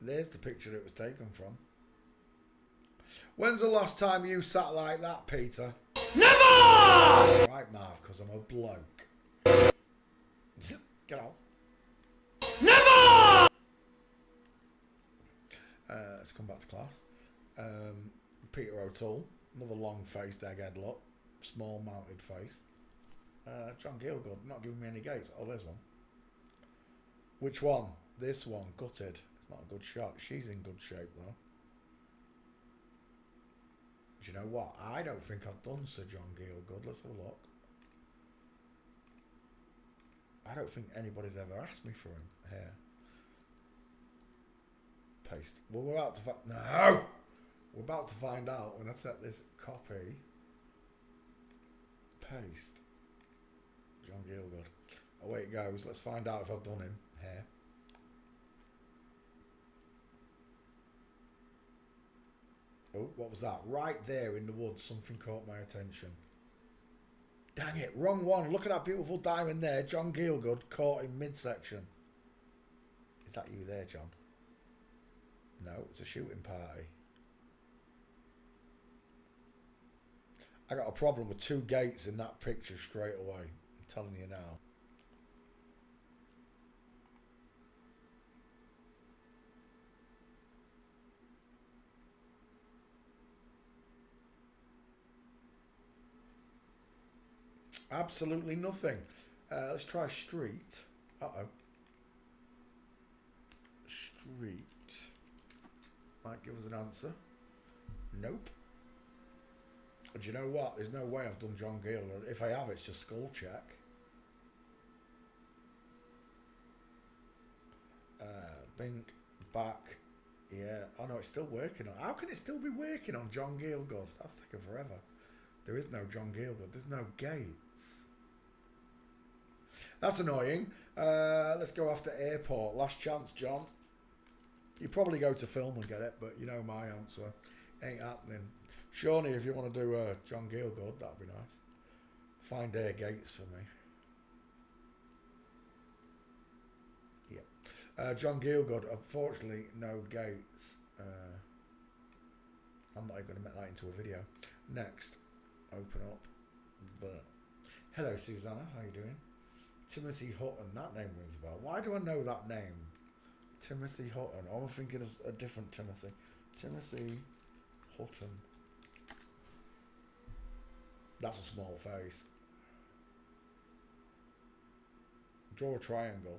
There's the picture it was taken from. When's the last time you sat like that, Peter? Never! Right, Marv, because I'm a bloke. Get out. Never! Let's come back to class. Peter O'Toole, another long-faced egghead look, small mounted face. John Gielgud, not giving me any gates. Oh, there's one. Which one? This one, gutted. It's not a good shot. She's in good shape though. Do you know what? I don't think I've done Sir John Gielgud. Let's have a look. I don't think anybody's ever asked me for him here. Paste. Well, we're about to no! We're about to find out when I set this copy. Paste. John Gielgud. Away it goes. Let's find out if I've done him here. Oh, what was that? Right there in the woods, something caught my attention. Dang it, wrong one. Look at that beautiful diamond there. John Gielgud caught in midsection. Is that you there, John? No, it's a shooting party. I got a problem with 2 gates in that picture straight away. I'm telling you now. Absolutely nothing. Let's try street. Uh-oh. Street. Might give us an answer. Nope. Do you know what? There's no way I've done John Gielgud. If I have, it's just skull check. Bink, back. Yeah. Oh no, it's still working on. How can it still be working on John Gielgud? That's taking forever. There is no John Gielgud. There's no gates. That's annoying. Let's go after airport. Last chance, John. You probably go to film and get it, but you know my answer. Ain't happening. Shawnee, if you want to do John Gielgud, that'd be nice. Find air gates for me. Yeah. John Gielgud, unfortunately, no gates. I'm not even going to make that into a video. Next, open up the... Hello, Susanna. How you doing? Timothy Hutton. That name rings a bell. Why do I know that name? Timothy Hutton. Oh, I'm thinking of a different Timothy. Timothy Hutton. That's a small face. Draw a triangle.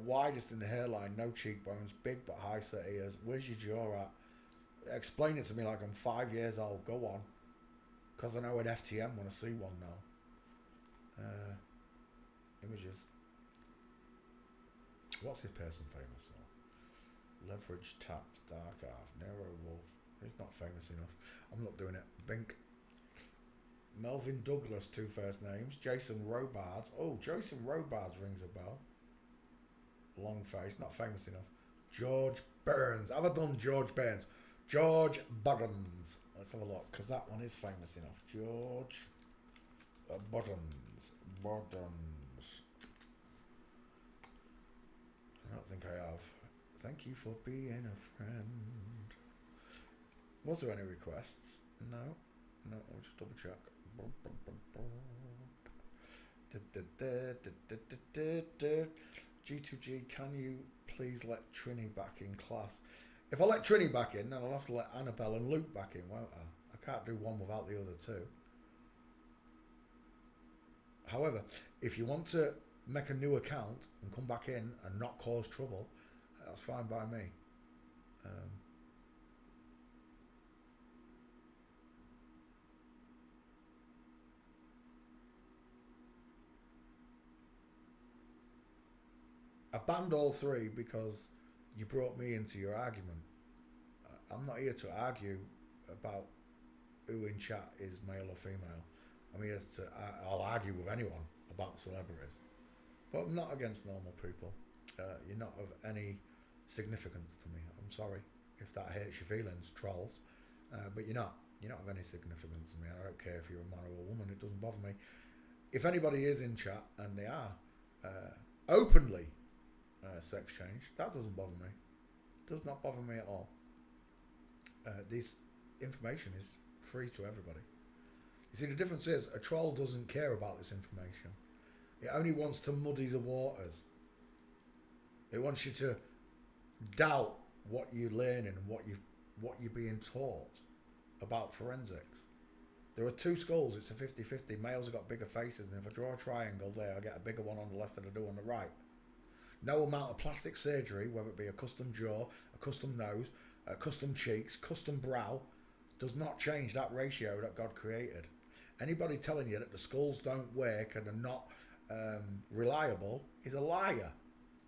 Widest in the hairline, no cheekbones, big but high set ears. Where's your jaw at? Explain it to me like I'm 5 years old. Go on. Because I know an FTM when I see one now. Images. What's this person famous for? Leverage, taps, dark half, narrow wolf. He's not famous enough. I'm not doing it. Bink. Melvin Douglas, 2 first names. Jason Robards. Oh, Jason Robards rings a bell. Long face, not famous enough. George Burns. Have I done George Burns? George Burns. Let's have a look, because that one is famous enough. George Burns. Burns. I don't think I have. Thank you for being a friend. Was there any requests? No. No, I'll just double check. G2G, can you please let Trini back in class? If I let Trini back in, then I'll have to let Annabelle and Luke back in, won't I? I can't do one without the other two. However, if you want to make a new account and come back in and not cause trouble, that's fine by me. I banned all 3 because you brought me into your argument. I'm not here to argue about who in chat is male or female. I'm here to... I'll argue with anyone about celebrities. But I'm not against normal people. You're not of any significance to me. I'm sorry if that hurts your feelings, trolls. But you're not. You're not of any significance to me. I don't care if you're a man or a woman. It doesn't bother me. If anybody is in chat and they are openly sex change, that doesn't bother me. Does not bother me at all. This information is free to everybody. You see, the difference is a troll doesn't care about this information. It only wants to muddy the waters. It wants you to doubt what you're learning and what you're being taught about forensics. There are 2 skulls. It's a 50-50. Males have got bigger faces, and if I draw a triangle there, I get a bigger one on the left than I do on the right. No amount of plastic surgery, whether it be a custom jaw, a custom nose, a custom cheeks, custom brow, does not change that ratio that God created. Anybody telling you that the skulls don't work and are not reliable is a liar.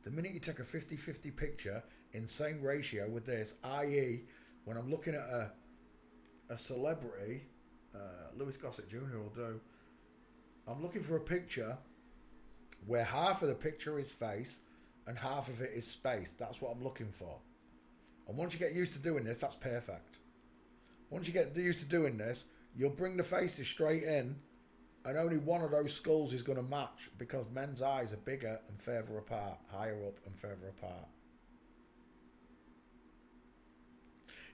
The minute you take a 50-50 picture in same ratio with this, i.e. when I'm looking at a celebrity, Louis Gossett Jr. will do, I'm looking for a picture where half of the picture is face and half of it is space. That's what I'm looking for. And once you get used to doing this, that's perfect. Once you get used to doing this, you'll bring the faces straight in and only one of those skulls is going to match because men's eyes are bigger and further apart, higher up and further apart.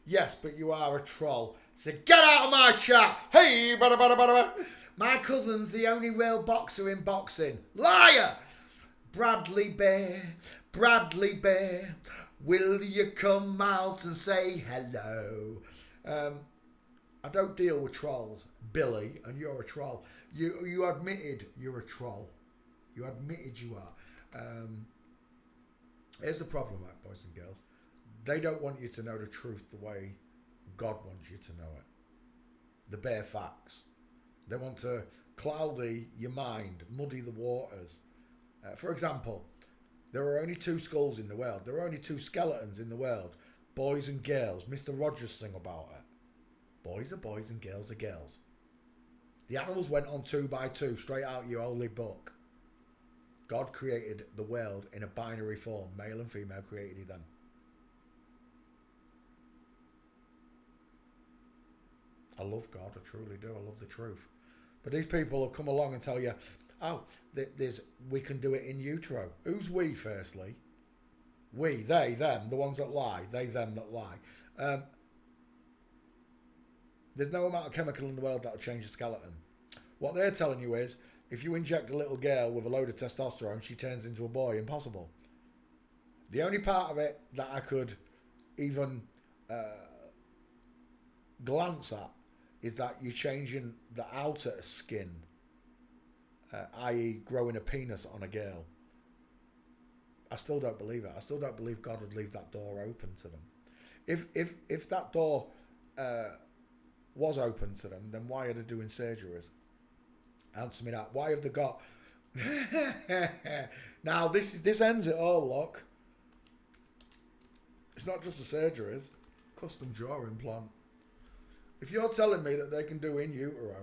Yes, but you are a troll. So get out of my chat. Hey, bada, bada, bada, bada. My cousin's the only real boxer in boxing. Liar! Bradley Bear, will you come out and say hello? I don't deal with trolls, Billy, and you're a troll. You admitted you're a troll. You admitted you are. Here's the problem, right, boys and girls. They don't want you to know the truth the way God wants you to know it. The bare facts. They want to cloudy your mind, muddy the waters. For example, there are only two skulls in the world. There are only two skeletons in the world. Boys and girls. Mr. Rogers sing about it. Boys are boys and girls are girls. The animals went on 2 by 2, straight out your holy book. God created the world in a binary form. Male and female created he them. I love God, I truly do. I love the truth. But these people will come along and tell you, oh, we can do it in utero. Who's we, firstly? We, they, them, the ones that lie. They, them that lie. There's no amount of chemical in the world that will change the skeleton. What they're telling you is, if you inject a little girl with a load of testosterone, she turns into a boy. Impossible. The only part of it that I could even glance at is that you're changing the outer skin, i.e. growing a penis on a girl. I still don't believe it. I still don't believe God would leave that door open to them. If that door was open to them, then why are they doing surgeries? Answer me that. Why have they got... Now, this ends it all, look. It's not just the surgeries. Custom jaw implant. If you're telling me that they can do in utero,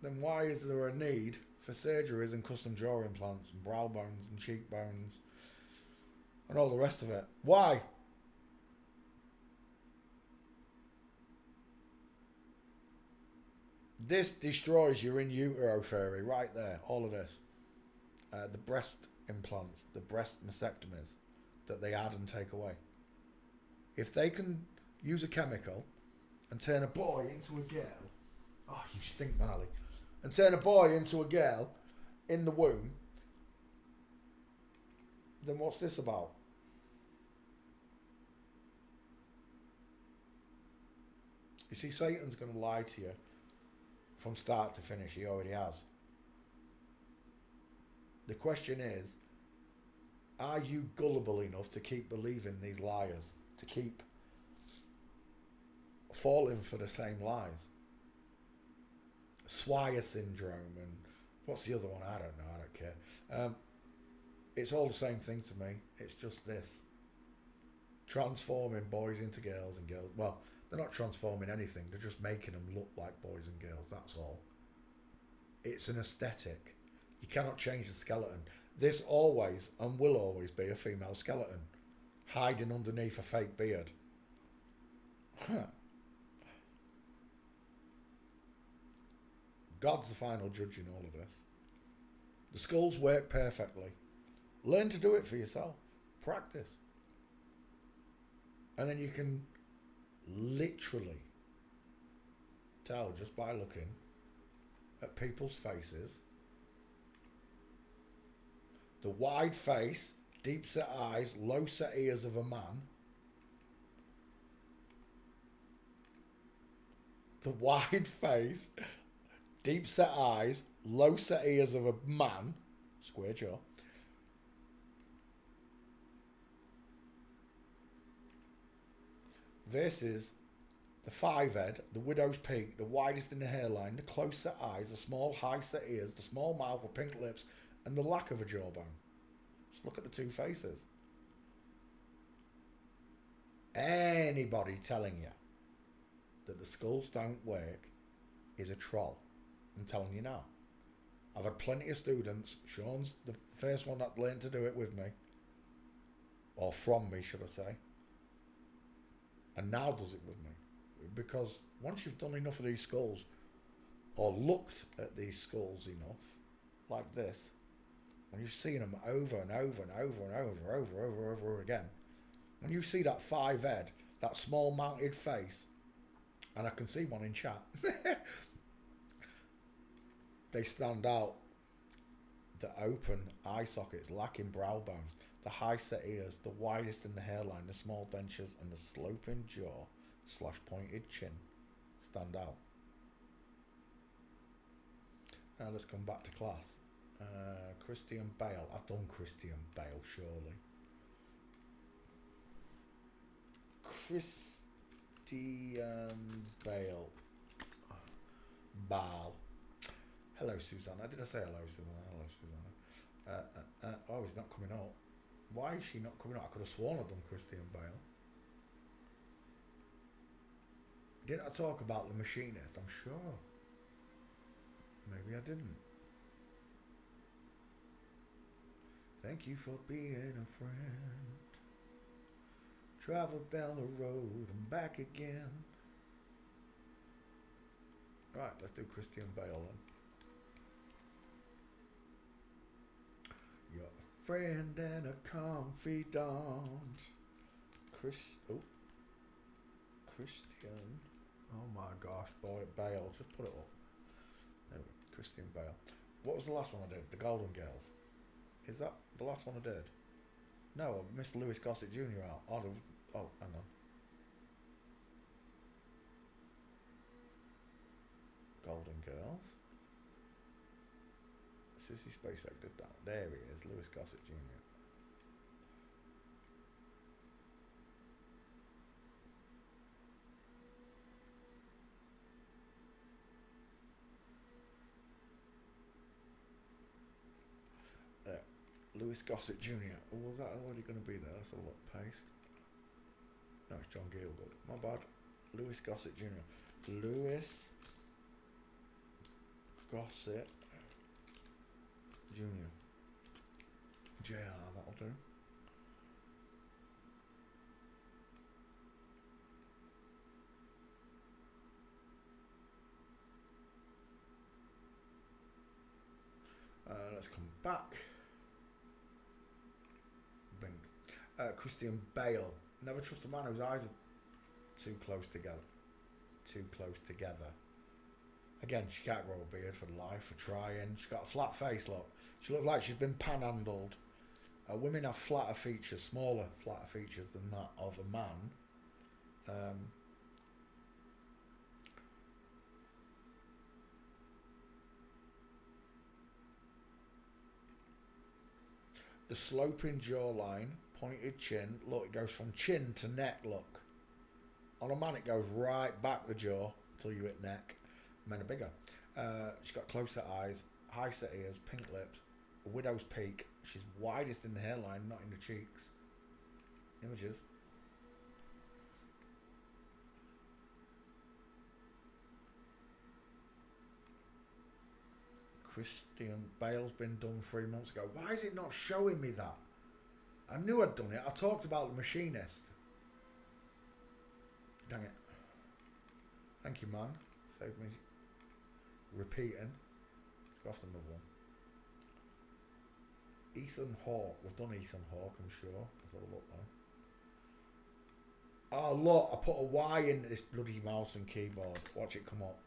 then why is there a need for surgeries and custom jaw implants and brow bones and cheekbones and all the rest of it? Why? This destroys your in utero theory right there. All of this. The breast implants, the breast mastectomies that they add and take away. If they can use a chemical and turn a boy into a girl, oh, you stink, Marley, and turn a boy into a girl in the womb, then what's this about? You see, Satan's going to lie to you from start to finish. He already has. The question is, are you gullible enough to keep believing these liars? To keep falling for the same lies? Swire syndrome and what's the other one? I don't know. I don't care. It's all the same thing to me. It's just this. Transforming boys into girls and girls. Well, they're not transforming anything. They're just making them look like boys and girls. That's all. It's an aesthetic. You cannot change the skeleton. This always and will always be a female skeleton, hiding underneath a fake beard. God's the final judge in all of this. The skulls work perfectly. Learn to do it for yourself. Practice. And then you can literally tell just by looking at people's faces. The wide face, deep set eyes, low set ears of a man. The wide face, deep set eyes, low set ears of a man. Square jaw. Versus the 5 head, the widow's peak, the widest in the hairline, the close set eyes, the small high set ears, the small mouth with pink lips, and the lack of a jawbone. Just look at the two faces. Anybody telling you that the skulls don't work is a troll. I'm telling you now. I've had plenty of students. Sean's the first one that learned to do it with me. Or from me, should I say. And now does it with me. Because once you've done enough of these skulls, or looked at these skulls enough, like this, when you've seen them over and over and over and over again, when you see that 5 head, that small mounted face, and I can see one in chat, they stand out. The open eye sockets, lacking brow bone, the high set ears, the widest in the hairline, the small dentures, and the sloping jaw / pointed chin stand out. Now let's come back to class. Christian Bale. I've done Christian Bale, surely. Christian Bale. Bale. Hello, Susanna. Did I say hello, Susanna? Hello, Susanna. Oh, he's not coming up. Why is she not coming up? I could have sworn I'd done Christian Bale. Didn't I talk about The Machinist? I'm sure. Maybe I didn't. Thank you for being a friend. Travel down the road and back again. Right, let's do Christian Bale then. You're a friend and a confidant. Christian. Oh my gosh, boy, Bale. Just put it up. There we go. Christian Bale. What was the last one I did? The Golden Girls. Is that the last one I did? No, I missed Louis Gossett Jr. out. Oh, hang on. Golden Girls. Sissy Spacek did that. There he is, Louis Gossett Jr. There. Louis Gossett Jr. Oh, was that already going to be there? Let's have a look. Paste. No, it's John Gielgud. My bad. Louis Gossett Jr. Louis Gossett Jr. JR, that'll do. Let's come back. Bing. Christian Bale. Never trust a man whose eyes are too close together. Too close together. Again, she can't grow a beard for life, for trying. She's got a flat face, look. She looks like she's been panhandled. Women have flatter features, smaller, flatter features than that of a man. The sloping jawline, pointed chin. Look, it goes from chin to neck, look. On a man, it goes right back the jaw until you hit neck. Men are bigger. She's got closer eyes, high set ears, pink lips, a widow's peak. She's widest in the hairline, not in the cheeks. Images. Christian Bale's been done 3 months ago. Why is it not showing me that? I knew I'd done it. I talked about The Machinist. Dang it. Thank you, man. Saved me repeating. Let's go off to another one. Ethan Hawke. We've done Ethan Hawke, I'm sure. Let's have a look though. Oh, look. I put a Y in this bloody mouse and keyboard. Watch it come up.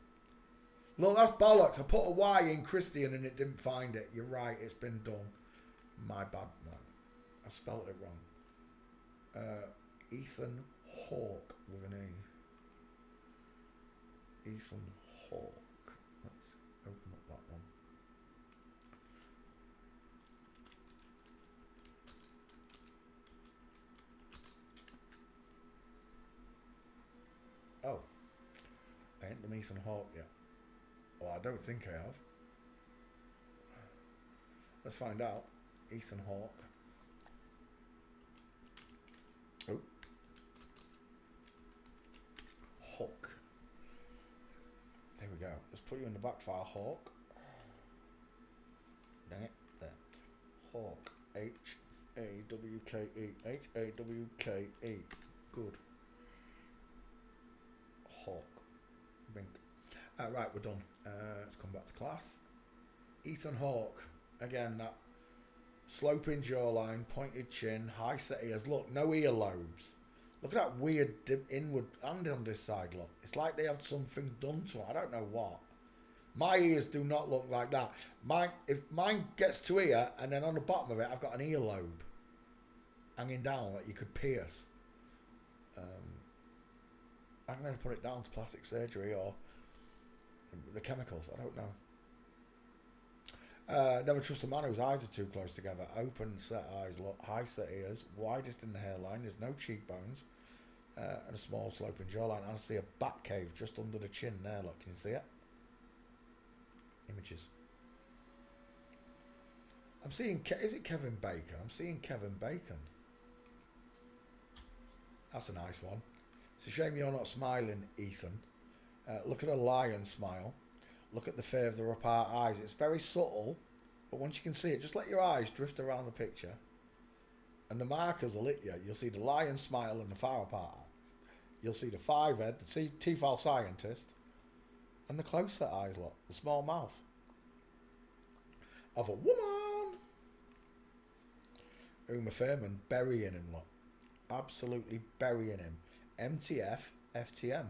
Look, that's bollocks. I put a Y in Christian and it didn't find it. You're right. It's been done. My bad, man. I spelled it wrong. Ethan Hawke with an E. Ethan Hawke. Let's open up that one. Oh. I ain't done Ethan Hawke yet. Well, I don't think I have. Let's find out. Ethan Hawke. Oh. Hawke. There we go. Let's put you in the back file, Hawke. Dang it. There. Hawke. H-A-W-K-E. H-A-W-K-E. Good. Hawke. Bink. Right, we're done. Let's come back to class. Ethan Hawke. Again, that sloping jawline, pointed chin, high set ears. Look, no earlobes. Look at that weird inward hand on this side, look. It's like they have something done to it. I don't know what. My ears do not look like that. If mine gets to here, and then on the bottom of it, I've got an earlobe hanging down that you could pierce. I'm going to put it down to plastic surgery or the chemicals. I don't know. Never trust a man whose eyes are too close together. Open set eyes, look, high set ears, widest in the hairline. There's no cheekbones, and a small sloping jawline. And I see a back cave just under the chin there. Look, can you see it? Images. I'm seeing. Is it Kevin Bacon? I'm seeing Kevin Bacon. That's a nice one. It's a shame you're not smiling, Ethan. Look at a lion smile. Look at the further apart eyes. It's very subtle, but once you can see it, just let your eyes drift around the picture. And the markers will hit you. You'll see the lion smile and the far apart eyes. You'll see the five head, the Tefal scientist, and the closer eyes, look, the small mouth of a woman. Uma Thurman burying him, look. Absolutely burying him. MTF, FTM.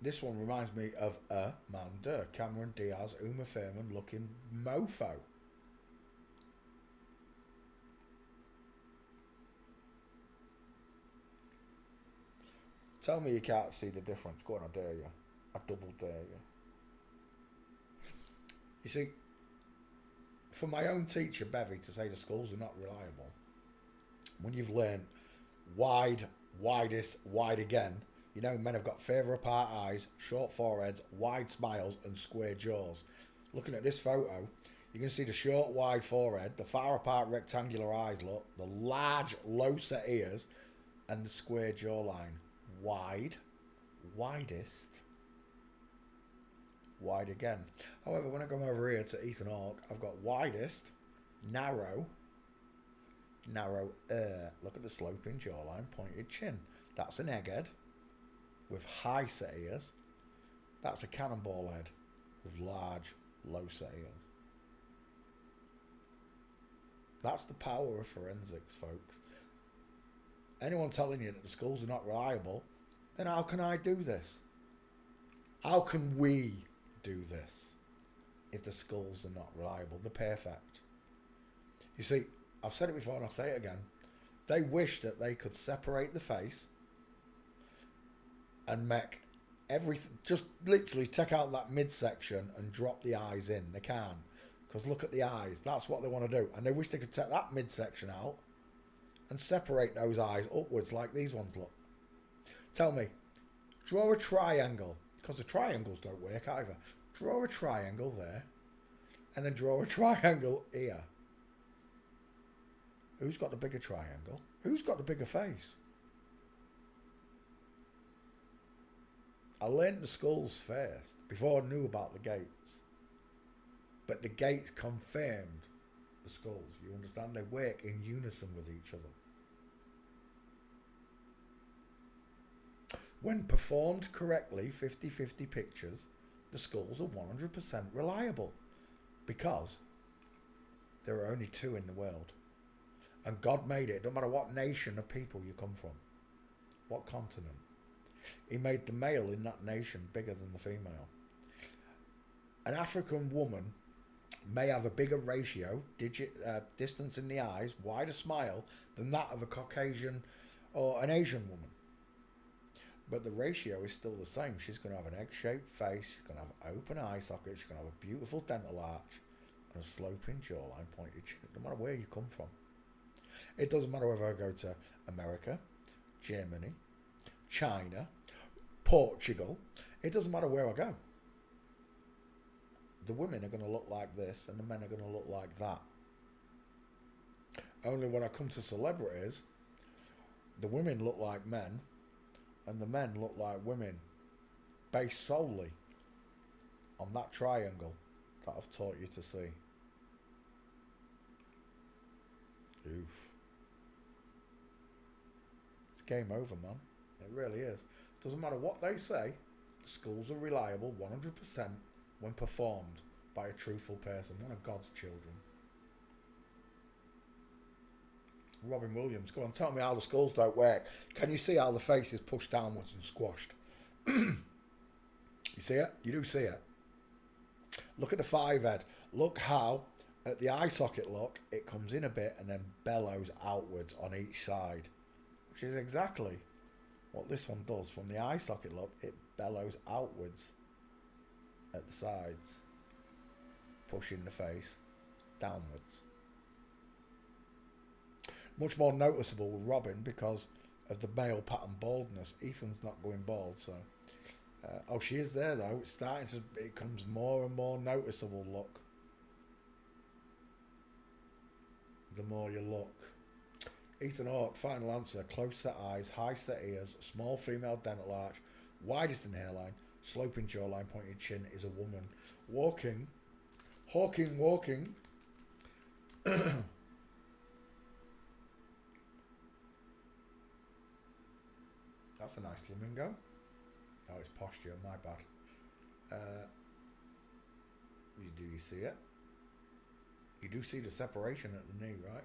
This one reminds me of Amanda, Cameron Diaz, Uma Thurman looking mofo. Tell me you can't see the difference. Go on, I dare you. I double dare you. You see, for my own teacher, Bevy, to say the schools are not reliable, when you've learned wide, widest, wide again, you know men have got further apart eyes, short foreheads, wide smiles and square jaws. Looking at this photo, you can see the short, wide forehead, the far apart rectangular eyes, look, the large, low set ears and the square jawline. Wide, widest, wide again. However, when I come over here to Ethan Hawke, I've got widest, narrow, look at the sloping jawline, pointed chin. That's an egghead with high set ears. That's a cannonball head with large, low set ears. That's the power of forensics, folks. Anyone telling you that the schools are not reliable, then how can I do this? How can we do this if the schools are not reliable? They're perfect. You see, I've said it before and I'll say it again. They wish that they could separate the face and make everything, just literally take out that midsection and drop the eyes in. They can't, because look at the eyes. That's what they want to do. And they wish they could take that midsection out and separate those eyes upwards like these ones look. Tell me, draw a triangle, because the triangles don't work either. Draw a triangle there and then draw a triangle here. Who's got the bigger triangle? Who's got the bigger face? I learned the schools first before I knew about the gates. But the gates confirmed the schools. You understand? They work in unison with each other. When performed correctly, 50-50 pictures, the schools are 100% reliable. Because there are only two in the world. And God made it. No matter what nation of people you come from. What continent. He made the male in that nation bigger than the female. An African woman may have a bigger ratio, distance in the eyes, wider smile than that of a Caucasian or an Asian woman. But the ratio is still the same. She's going to have an egg-shaped face, she's going to have open eye sockets, she's going to have a beautiful dental arch and a sloping jawline, pointed chin. No matter where you come from. It doesn't matter whether I go to America, Germany, China, Portugal. It doesn't matter where I go. The women are going to look like this and the men are going to look like that. Only when I come to celebrities, the women look like men and the men look like women, based solely on that triangle that I've taught you to see. Oof. It's game over, man. It really is. Doesn't matter what they say, the schools are reliable 100% when performed by a truthful person, one of God's children. Robin Williams, go on, tell me how the schools don't work. Can you see how the face is pushed downwards and squashed? You see it? You do see it. Look at the five head. Look how At the eye socket look, it comes in a bit and then bellows outwards on each side, which is exactly what this one does. From the eye socket look, it bellows outwards at the sides, pushing the face downwards. Much more noticeable with Robin because of the male pattern baldness. Ethan's not going bald, so... oh, she is there though. It's starting to... It becomes more and more noticeable, look. The more you look. Ethan Hawke, final answer. Close set eyes, high set ears, small female dental arch, widest in hairline, sloping jawline, pointed chin, is a woman. Walking. Hawking, walking. That's a nice flamingo. Oh, it's posture, my bad. Do you see it? You do see the separation at the knee, right?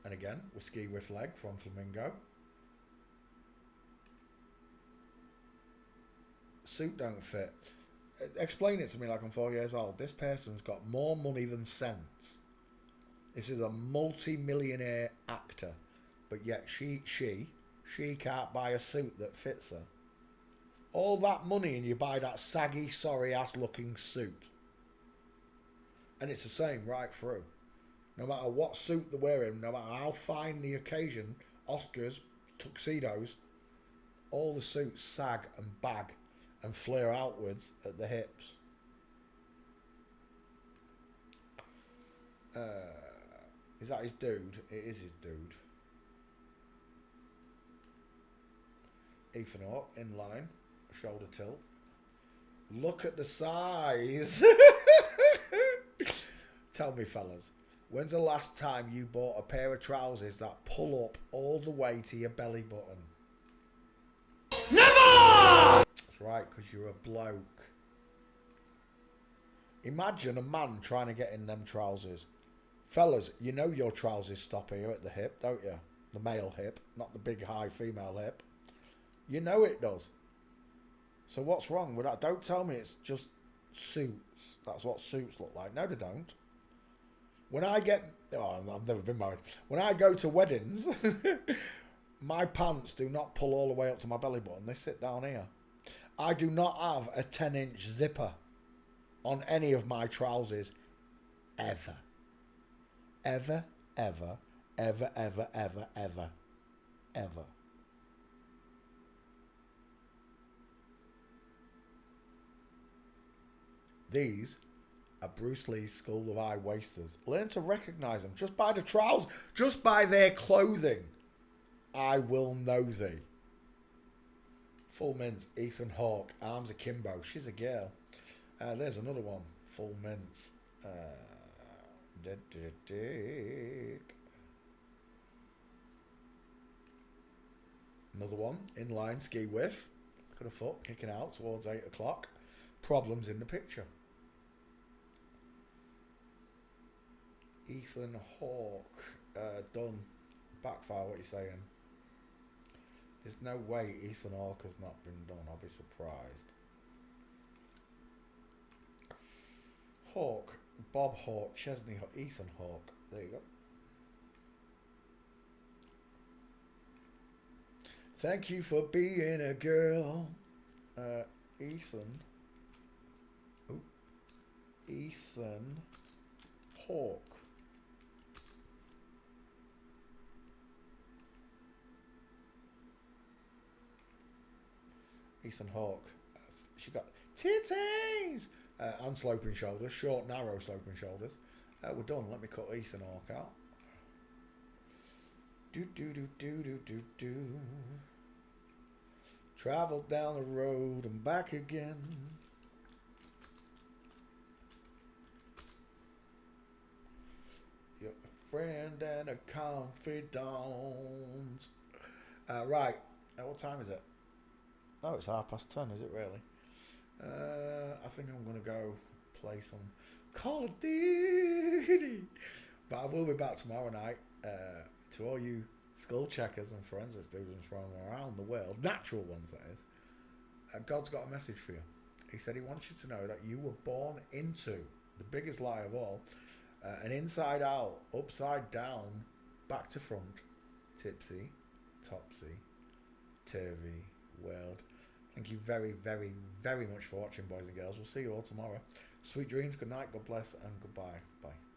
And again, with ski with leg from flamingo. Suit don't fit. Explain it to me like I'm 4 years old. This person's got more money than sense. This is a multi-millionaire actor, but yet she can't buy a suit that fits her. All that money and you buy that saggy, sorry ass looking suit. And it's the same right through. No matter what suit they're wearing, no matter how fine the occasion, Oscars, tuxedos, all the suits sag and bag and flare outwards at the hips. Is that his dude? It is his dude. Ethan Hawke, in line, shoulder tilt. Look at the size. Tell me, fellas, when's the last time you bought a pair of trousers that pull up all the way to your belly button? Never! That's right, because you're a bloke. Imagine a man trying to get in them trousers. Fellas, you know your trousers stop here at the hip, don't you? The male hip, not the big high female hip. You know it does. So what's wrong with that? Don't tell me it's just suits. That's what suits look like. No, they don't. When I get... Oh, I've never been married. When I go to weddings, my pants do not pull all the way up to my belly button. They sit down here. I do not have a 10-inch zipper on any of my trousers. Ever. Ever, ever, ever, ever, ever, ever, ever. These are Bruce Lee's School of High Wasters. Learn to recognise them just by the trousers, just by their clothing. I will know thee. Full mints, Ethan Hawke, arms akimbo. She's a girl. There's another one. Full mints. Another one. Inline ski whiff. Got a foot kicking out towards 8 o'clock. Problems in the picture. Ethan Hawke. Done. Backfire, what are you saying? There's no way Ethan Hawke has not been done. I'll be surprised. Hawke. Bob Hawke. Chesney Hawke. Ethan Hawke. There you go. Thank you for being a girl. Ethan. Ooh. Ethan Hawke. Ethan Hawke. She got titties and sloping shoulders, short, narrow sloping shoulders. We're done. Let me cut Ethan Hawke out. Do do do do do do do. Travel down the road and back again. You're a friend and a confidant. Right. What time is it? Oh, it's 10:30, is it really? I think I'm going to go play some Call of Duty. But I will be back tomorrow night. To all you skull checkers and forensic students from around the world, natural ones that is, God's got a message for you. He said he wants you to know that you were born into the biggest lie of all. An inside out, upside down, back to front, tipsy, topsy, turvy world. Thank you very, very, very much for watching, boys and girls. We'll see you all tomorrow. Sweet dreams, good night, God bless, and goodbye. Bye.